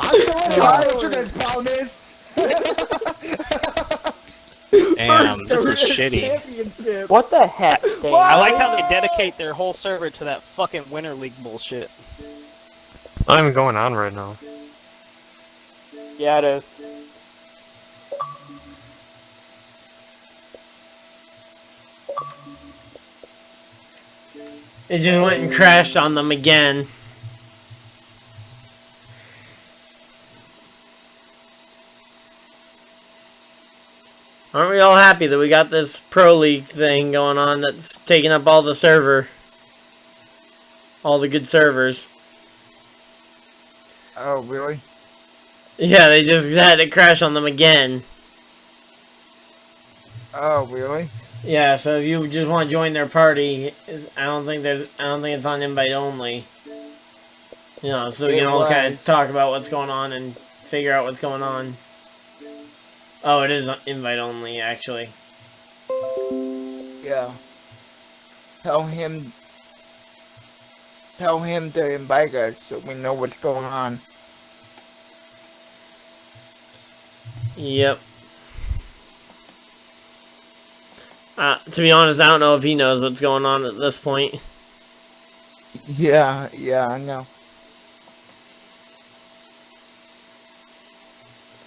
I'm still in car, what your guys' problem is. Damn, this is First shitty. championship. What the heck? Dang. I like how they dedicate their whole server to that fucking Winter League bullshit. Not even going on right now. Yeah, it is. It just went and crashed on them again. Aren't we all happy that we got this Pro League thing going on that's taking up all the server? All the good servers. Oh, really? Yeah, they just had it crash on them again. Oh, really? Yeah, so if you just want to join their party, I don't think it's on invite only. You know, so we can all kind of was. talk about what's going on and figure out what's going on. Oh, it is invite only, actually. Yeah. Tell him to invite us so we know what's going on. Yep. To be honest, I don't know if he knows what's going on at this point. Yeah, I know.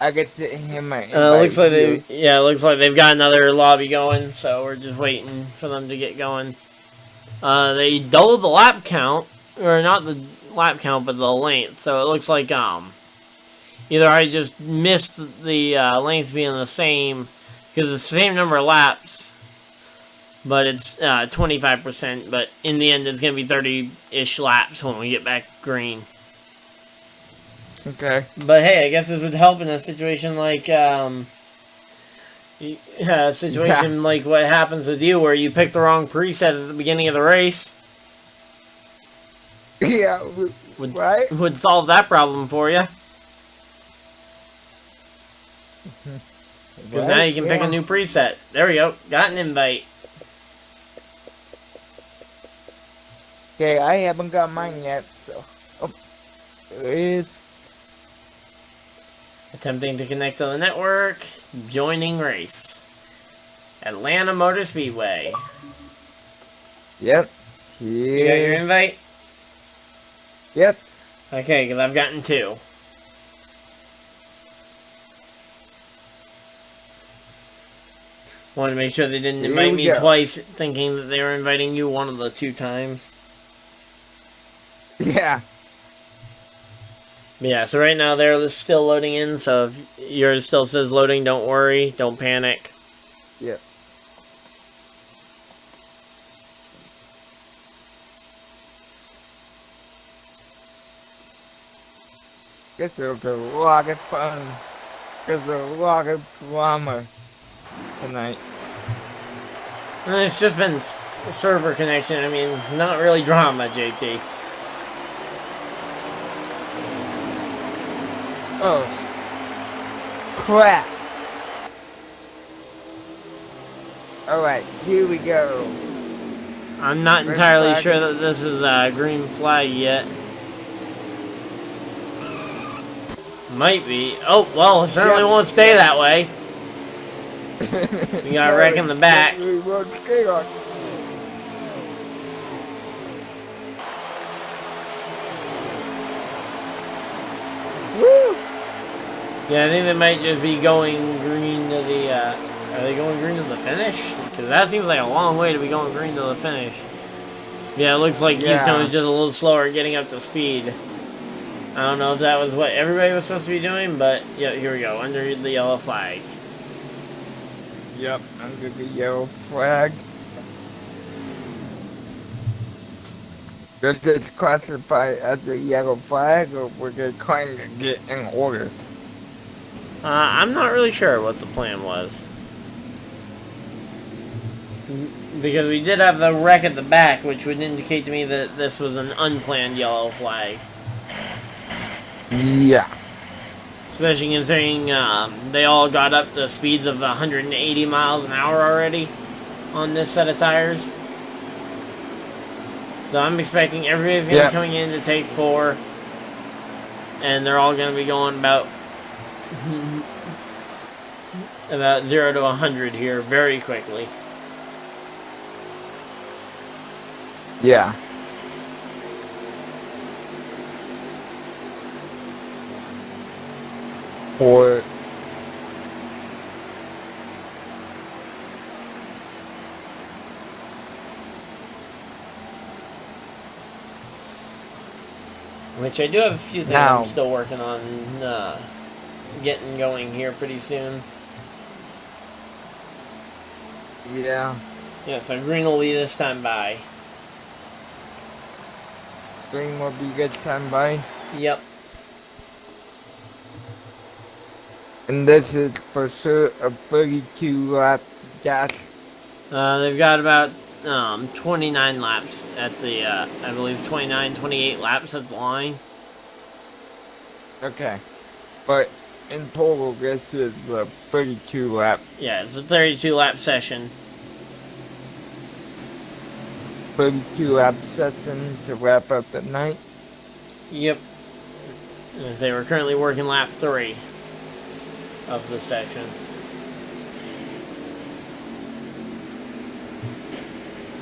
I could sit him my Looks like it looks like they've got another lobby going, so we're just waiting for them to get going. They doubled the lap count, or not the lap count, but the length. So it looks like either I just missed the length being the same, because it's the same number of laps, but it's 25%. But in the end, it's gonna be 30-ish laps when we get back green. Okay. But hey, I guess this would help in a situation like like what happens with you, where you pick the wrong preset at the beginning of the race. Yeah, right? Would solve that problem for you. Because now you can pick a new preset. There we go. Got an invite. Okay, I haven't got mine yet, so. Oh, there it is. Attempting to connect to the network. Joining race. Atlanta Motor Speedway. Yep. You got your Here. invite? Yep. Okay, because I've gotten 2. Wanted to make sure they didn't Here invite we me go. twice, thinking that they were inviting you one of the 2 times. Yeah. But yeah, so right now they're still loading in, so if yours still says loading, don't worry, don't panic. Yep. It's a lot of fun. There's a lot of drama tonight. And it's just been server connection, I mean, not really drama, JP. Oh, crap. Alright, here we go. I'm not Red entirely flag. sure that this is a green flag yet. Might be. Oh, well, it certainly Yep. won't stay that way. We got a wreck in the back. We won't stay on. Woo! Yeah, I think they might just be going green to the, are they going green to the finish? Because that seems like a long way to be going green to the finish. Yeah, it looks like Keystone Yeah. is just a little slower getting up to speed. I don't know if that was what everybody was supposed to be doing, but yeah, here we go, under the yellow flag. Yep, under the yellow flag. Does it classify as a yellow flag, or we're just trying to get in order? I'm not really sure what the plan was. Because we did have the wreck at the back, which would indicate to me that this was an unplanned yellow flag. Yeah. Especially considering they all got up to speeds of 180 miles an hour already on this set of tires. So I'm expecting everybody's going to be coming in to take 4. And they're all going to be going about 0 to 100 here very quickly. Yeah. For which I do have a few things Now- I'm still working on getting going here pretty soon. yeah, Yeah, so green will be this time by. green will be good time by. Yep. And this is for sure a 32 lap dash. They've got about 29 laps at the, I believe 29, 28 laps at the line. Okay. But in total, this is a 32 lap. Yeah, it's a 32 lap session. 32 lap session to wrap up the night. Yep. As they were currently working lap 3 of the section.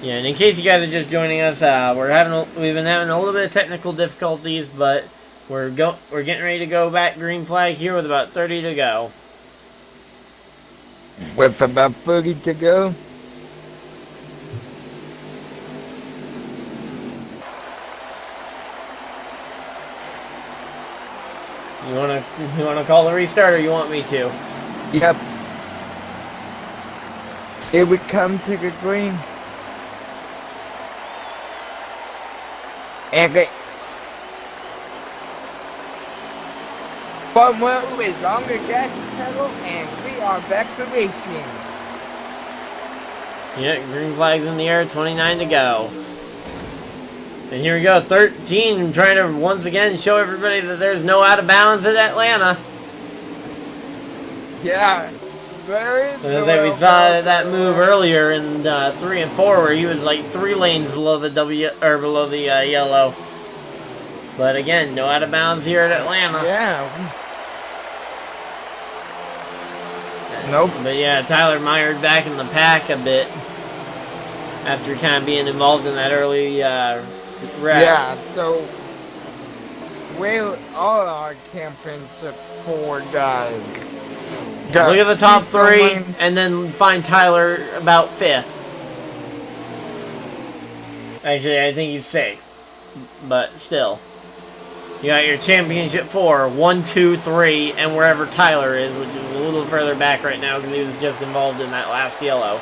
Yeah, and in case you guys are just joining us, we've been having a little bit of technical difficulties, but we're getting ready to go back green flag here with about 30 to go. With about 30 to go. You wanna call the restart, or you want me to? Yep. Here we come to the green. And it. Front wheel is on the gas pedal, and we are back to racing. Yeah, green flag's in the air, 29 to go. And here we go, 13, trying to once again show everybody that there's no out of bounds at Atlanta. Yeah, there is. As we saw that move earlier in 3 and 4, where he was like 3 lanes below the below the yellow. But again, no out of bounds here at Atlanta. Yeah. Nope. But yeah, Tyler mired back in the pack a bit after kind of being involved in that early wreck. Yeah, so we all our championship 4 guys. Look at the top 3, Keystone and then find Tyler about 5th. Actually, I think he's safe, but still. You got your championship 4, 1, 2, 3, and wherever Tyler is, which is a little further back right now because he was just involved in that last yellow.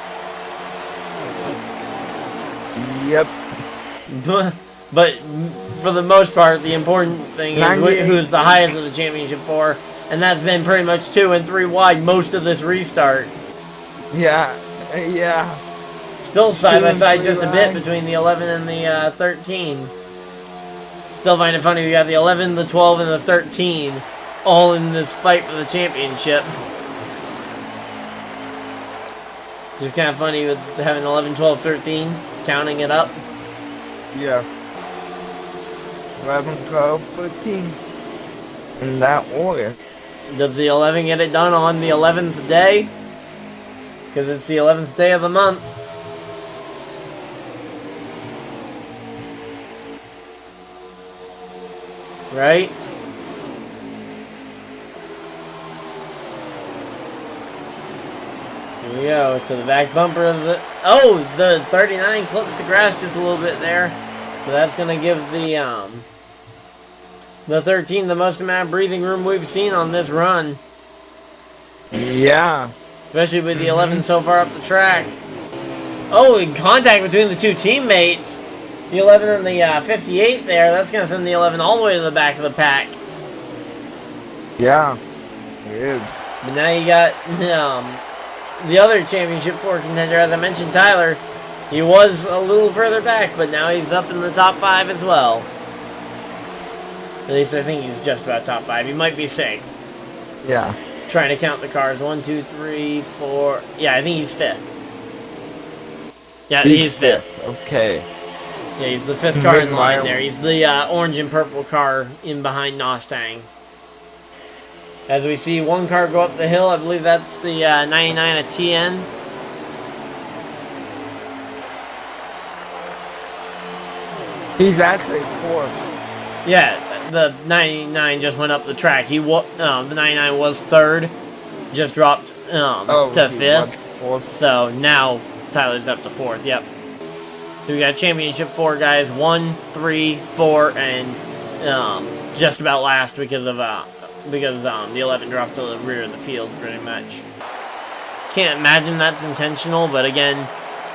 Yep. But for the most part, the important thing is who's the highest of the championship 4, and that's been pretty much 2 and 3 wide most of this restart. Yeah. Yeah. Still side by side just a bit wide. between the 11 and the 13. Still find it funny we got the 11, the 12, and the 13 all in this fight for the championship. Just kind of funny with having 11, 12, 13, counting it up. Yeah. 11, 12, 13. In that order. Does the 11 get it done on the 11th day? Because it's the 11th day of the month. Right? Here we go to the back bumper of the. Oh, the 39 clips the grass just a little bit there. So that's going to give the 13 the most amount of breathing room we've seen on this run. Yeah. Especially with the 11 so far up the track. Oh, in contact between the two teammates. The 11 and the 58 there. That's going to send the 11 all the way to the back of the pack. Yeah. It is. But now you got the other Championship 4 contender, as I mentioned, Tyler. He was a little further back, but now he's up in the top 5 as well. At least I think he's just about top 5. He might be safe. Yeah. Trying to count the cars. 1, 2, 3, 4. Yeah, I think he's 5th. Yeah, he's 5th. Okay. Yeah, he's the 5th car in line there. He's the orange and purple car in behind Nostang. As we see one car go up the hill, I believe that's the 99 at TN. He's actually 4th. Yeah, the 99 just went up the track. The 99 was 3rd, just dropped to 5th. 4th. So now Tyler's up to 4th. Yep. So we got Championship 4 guys, 1, 3, 4, and just about last because the 11 dropped to the rear of the field pretty much. Can't imagine that's intentional, but again,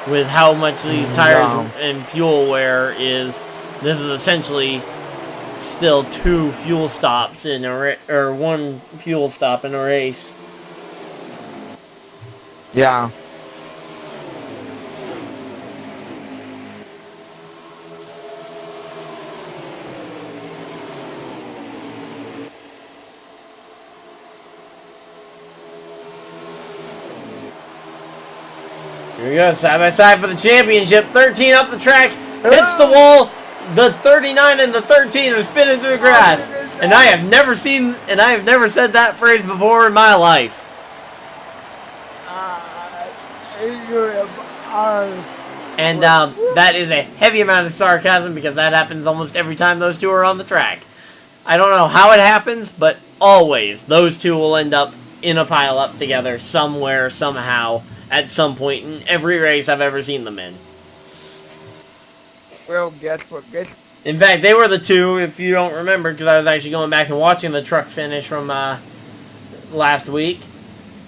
with how much these tires and fuel wear is, this is essentially still 2 fuel stops in or 1 fuel stop in a race. Yeah. Here we go, side by side for the championship. 13 up the track, hits the wall. The 39 and the 13 are spinning through the grass. And I have never said that phrase before in my life. And that is a heavy amount of sarcasm because that happens almost every time those two are on the track. I don't know how it happens, but always those two will end up in a pile up together somewhere, somehow, at some point in every race I've ever seen them in. Well, guess what? In fact, they were the two, if you don't remember, because I was actually going back and watching the truck finish from last week.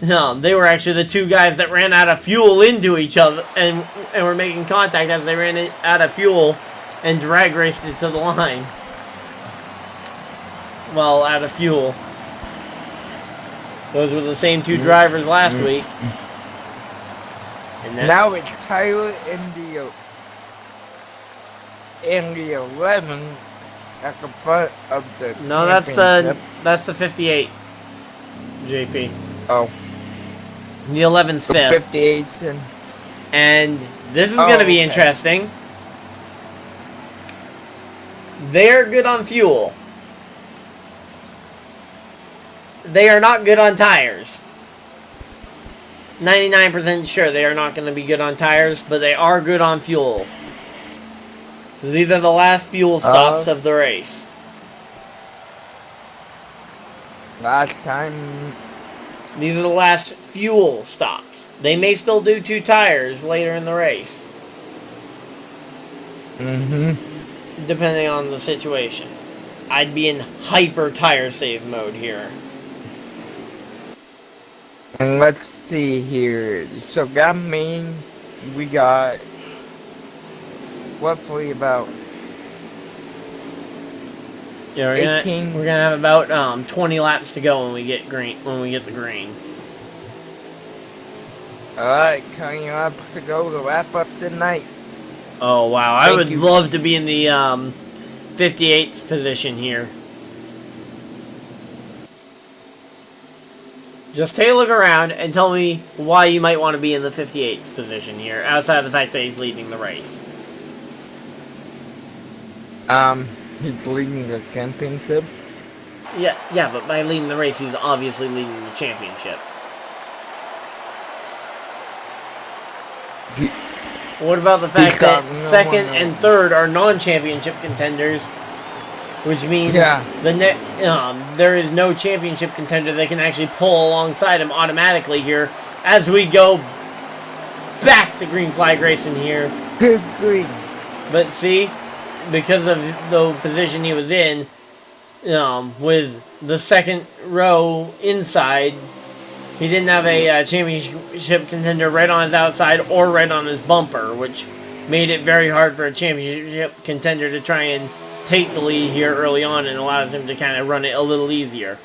They were actually the 2 guys that ran out of fuel into each other and were making contact as they ran out of fuel and drag raced it to the line. Well, out of fuel. Those were the same 2 drivers last week. And now it's Tyler and the 11 at the front of the No, that's the 58, JP. Oh. The 11's 5th. 58's and this is going to be interesting. They're good on fuel. They are not good on tires. 99% sure they are not going to be good on tires, but they are good on fuel. So these are the last fuel stops of the race. Last time. These are the last fuel stops. They may still do 2 tires later in the race. Depending on the situation. I'd be in hyper tire save mode here. And let's see here. So that means we got roughly about Yeah, we're gonna have about 20 laps to go when we get the green. Alright, 20 laps to go to wrap up the night. Oh wow, I would love to be in the 58th position here. Just take a look around and tell me why you might want to be in the 58th position here, outside of the fact that he's leading the race. He's leading the championship. Yeah, but by leading the race, he's obviously leading the championship. What about the fact that second and third are non-championship contenders, which means there is no championship contender that can actually pull alongside him automatically here as we go back to green flag racing here. Good grief. But see, because of the position he was in, with the second row inside, he didn't have a championship contender right on his outside or right on his bumper, which made it very hard for a championship contender to try and take the lead here early on, and allows him to kind of run it a little easier.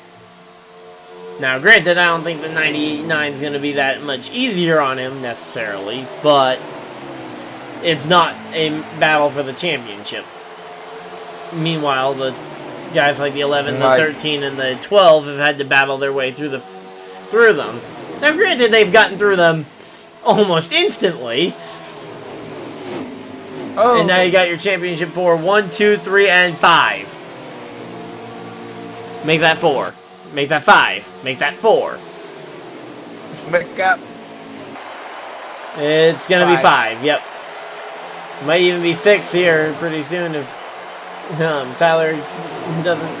Now, granted, I don't think the 99 is going to be that much easier on him necessarily, but it's not a battle for the championship. Meanwhile, the guys like the 11, the 13, and the 12 have had to battle their way through them. Now, granted, they've gotten through them almost instantly. Oh. And now you got your championship for 1, 2, 3, and 5. Make that 4. Make that 5. Make that 4. Make up. It's gonna be 5. Yep. Might even be 6 here pretty soon if Tyler doesn't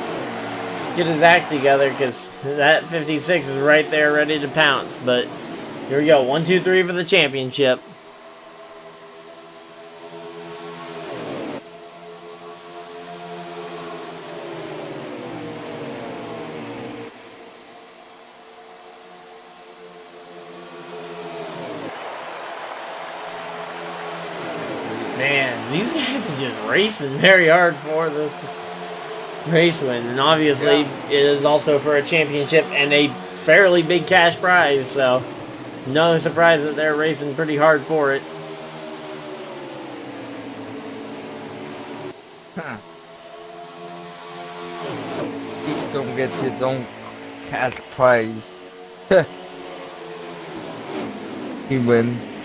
get his act together, because that 56 is right there ready to pounce. But here we go. 1, 2, 3 for the championship. Man, these guys are just racing very hard for this race win, and obviously it is also for a championship and a fairly big cash prize, so no surprise that they're racing pretty hard for it. Huh. He's gonna get his own cash prize. He wins.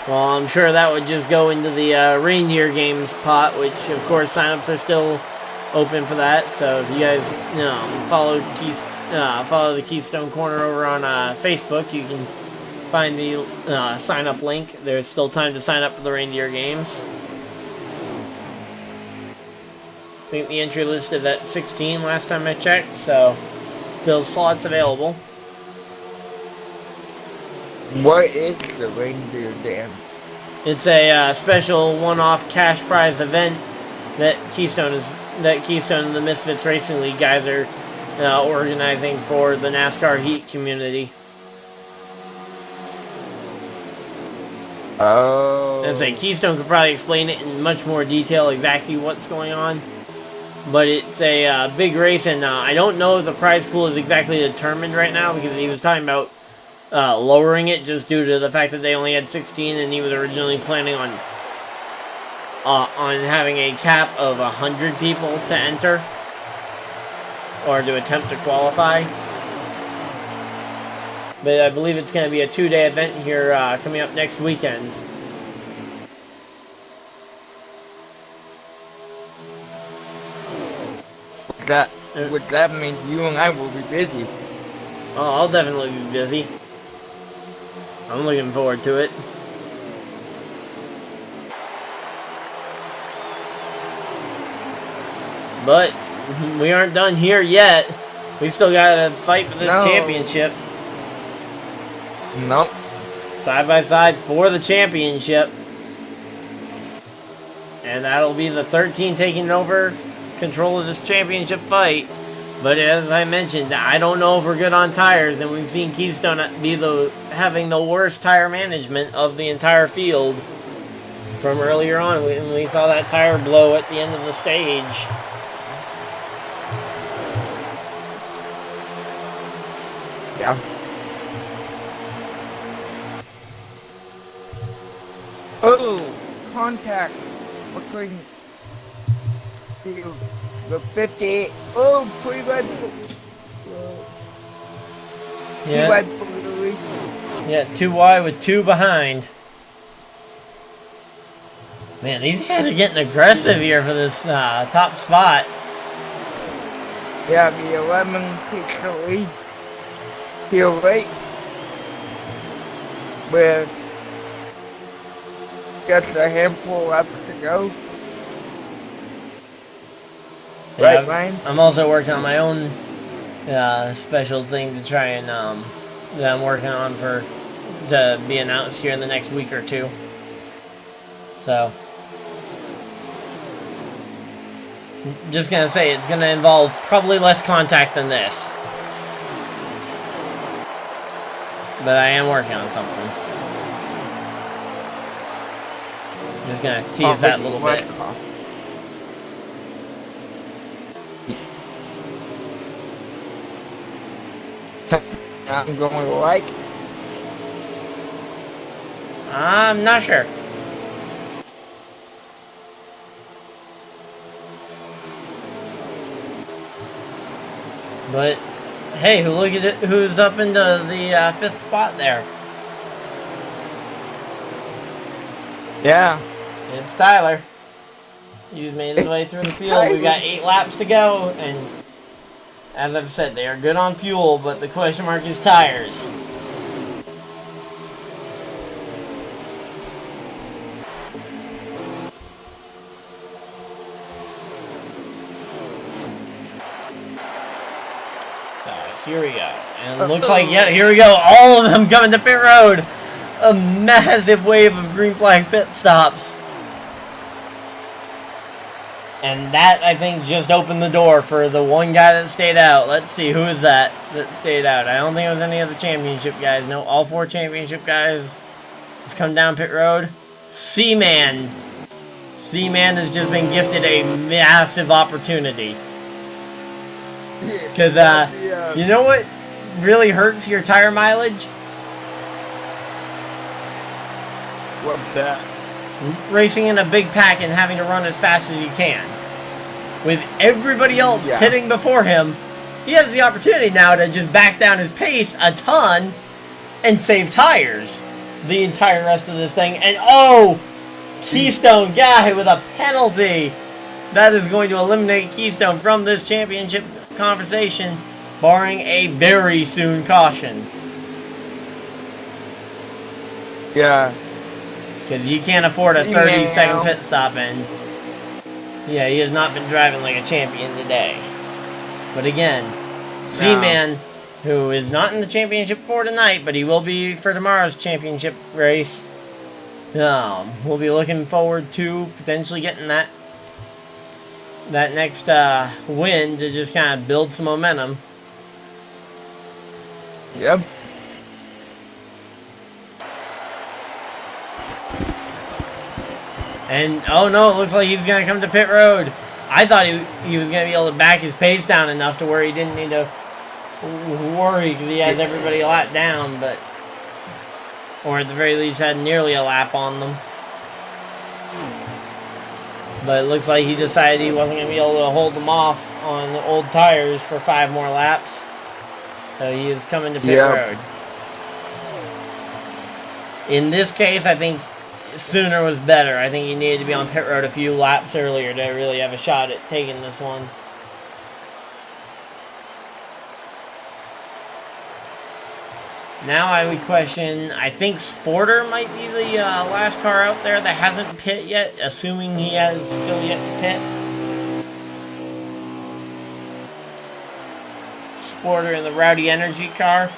Well, I'm sure that would just go into the reindeer games pot, which of course signups are still open for that. So if you guys follow the Keystone Corner over on Facebook, you can find the sign up link. There's still time to sign up for the reindeer games. I think the entry list is at 16 last time I checked, so still slots available. What is the reindeer dance? It's a special one-off cash prize event that Keystone and the Misfitz Racing League guys are organizing for the NASCAR Heat community. Oh. As I say, Keystone could probably explain it in much more detail exactly what's going on. But it's a big race, and I don't know if the prize pool is exactly determined right now, because he was talking about lowering it just due to the fact that they only had 16, and he was originally planning on having a cap of 100 people to enter or to attempt to qualify. But I believe it's going to be a 2-day event here coming up next weekend. Which that means you and I will be busy. Oh, I'll definitely be busy. I'm looking forward to it. But we aren't done here yet. We still gotta fight for this championship. Nope. Side by side for the championship. And that'll be the 13 taking over control of this championship fight. But as I mentioned, I don't know if we're good on tires, and we've seen Keystone be having the worst tire management of the entire field from earlier on when we saw that tire blow at the end of the stage. Yeah. Oh, contact between the 58. Oh, free red. Yeah. Red for the lead. Yeah, 2 wide with 2 behind. Man, these guys are getting aggressive here for this top spot. Yeah, the 11 takes the lead here late with just a handful left to go. Yeah, Right, Ryan? I'm also working on my own special thing to try and that I'm working on for to be announced here in the next week or two. So, just gonna say it's gonna involve probably less contact than this, but I am working on something. Just gonna tease that a little bit. I'm going like. I'm not sure. But hey, look at it! Who's up into the 5th spot there? Yeah. It's Tyler. He's made his way through the field. We got 8 laps to go, and as I've said, they are good on fuel, but the question mark is tires. So here we go, and it looks like, yeah, here we go. All of them coming to pit road. A massive wave of green flag pit stops. And that, I think, just opened the door for the one guy that stayed out. Let's see, who is that stayed out? I don't think it was any of the championship guys. No, all 4 championship guys have come down pit road. C-Man. C-Man has just been gifted a massive opportunity. Because, you know what really hurts your tire mileage? What's that? Racing in a big pack and having to run as fast as you can. With everybody else pitting before him, he has the opportunity now to just back down his pace a ton and save tires the entire rest of this thing. And oh, Keystone guy with a penalty. That is going to eliminate Keystone from this championship conversation, barring a very soon caution. Yeah. Because you can't afford a 30-second pit stop, and yeah, he has not been driving like a champion today. But again, C-Man, who is not in the championship for tonight, but he will be for tomorrow's championship race. We'll be looking forward to potentially getting that next win to just kind of build some momentum. Yep. And, oh no, it looks like he's going to come to pit road. I thought he was going to be able to back his pace down enough to where he didn't need to worry because he has everybody a lap down, but... Or at the very least had nearly a lap on them. But it looks like he decided he wasn't going to be able to hold them off on the old tires for 5 more laps. So he is coming to pit road. In this case, I think sooner was better. I think he needed to be on pit road a few laps earlier to really have a shot at taking this one. Now I would question, I think Sporter might be the last car out there that hasn't pit yet, assuming he has still yet to pit. Sporter in the Rowdy Energy car.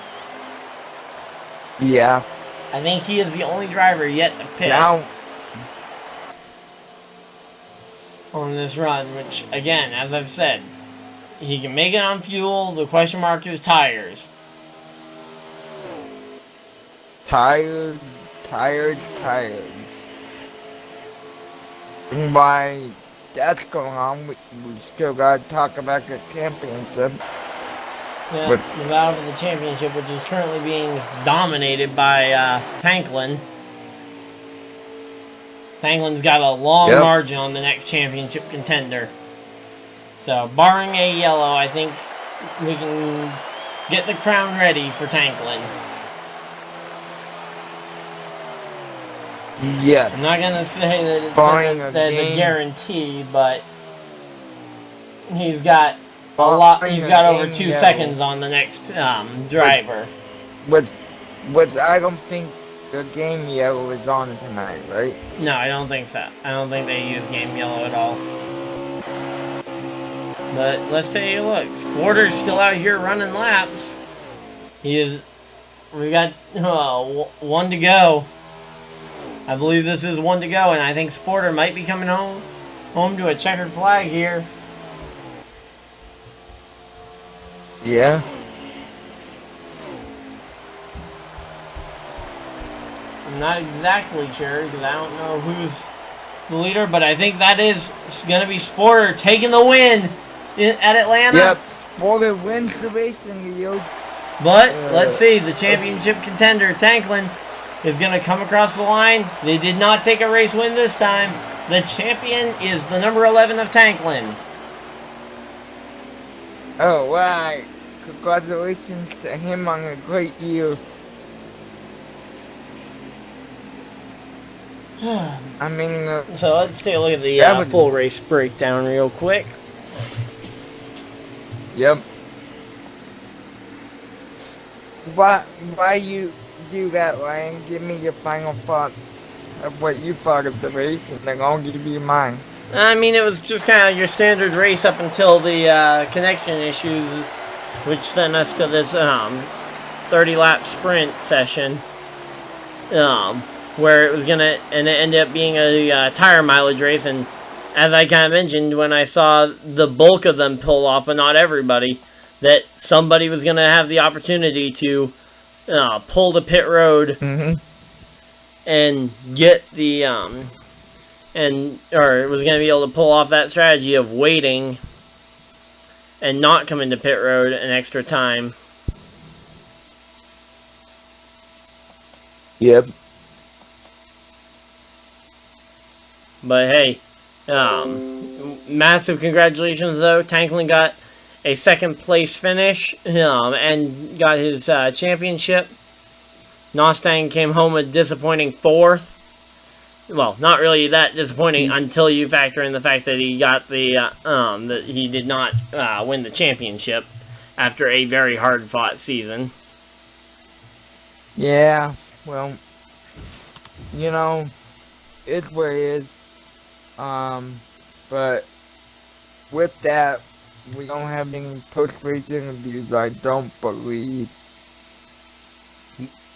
Yeah. I think he is the only driver yet to pit Now, on this run, which, again, as I've said, he can make it on fuel. The question mark is tires. tires. And while that's going on, we still gotta talk about the championship. Yeah, But- the battle for the championship, which is currently being dominated by Tanklin. Tanklin's got a long margin on the next championship contender. So, barring a yellow, I think we can get the crown ready for Tanklin. Yes. I'm not gonna say that it's Barring that a that's a game- guarantee, but he's got a lot. Barring He's a got over game 2 yellow. seconds on the next driver. Which I don't think the game yellow is on tonight, right? No, I don't think so. I don't think they use game yellow at all. But let's take a look. Sporter's still out here running laps. He is we got one to go. I believe this is one to go, and I think Sporter might be coming home to a checkered flag here. Yeah. I'm not exactly sure because I don't know who's the leader, but I think that is going to be Sporter taking the win at Atlanta. Yep, Sporter wins the race in Rio. But let's see, the championship contender, Tanklin, is going to come across the line. They did not take a race win this time. The champion is the number 11 of Tanklin. Oh, wow. Congratulations to him on a great year. I mean, So let's take a look at the that was- full race breakdown real quick. yep. Why you do that, Ryan? Give me your final thoughts of what you thought of the race, and then I'll give you mine. I mean, it was just kind of your standard race up until the connection issues, which sent us to this 30-lap sprint session, where it was gonna, and it ended up being a tire mileage race. And as I kind of mentioned, when I saw the bulk of them pull off, but not everybody, that somebody was gonna have the opportunity to pull the pit road and get the or it was going to be able to pull off that strategy of waiting and not come into pit road an extra time. Yep. But hey, massive congratulations though. Tanklin got a second place finish and got his championship. Nostang came home a disappointing 4th. Well, not really that disappointing until you factor in the fact that he got the that he did not win the championship after a very hard-fought season. Yeah, well, you know, it's what it is. But with that, we don't have any post-race interviews, I don't believe.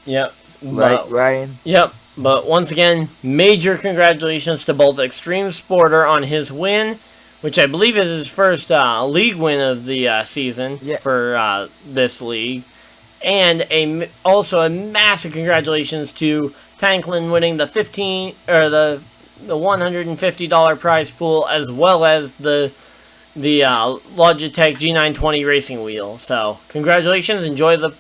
Yep. Right, Ryan? Yep. But once again, major congratulations to both Extreme Sporter on his win, which I believe is his first league win of the season for this league. And also a massive congratulations to Tanklin winning the the $150 prize pool, as well as the Logitech G920 racing wheel. So congratulations, enjoy the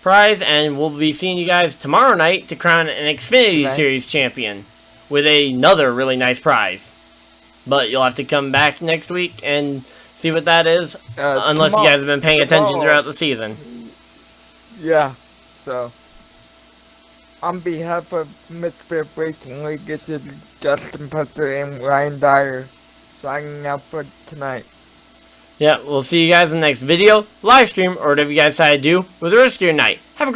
prize, and we'll be seeing you guys tomorrow night to crown an Xfinity Series champion with another really nice prize. But you'll have to come back next week and see what that is, unless you guys have been paying attention throughout the season. Yeah, so on behalf of Misfitz Racing League, this is Justin Putter and Ryan Dyer signing out for tonight. Yeah, we'll see you guys in the next video, live stream, or whatever you guys decide to do with the rest of your night.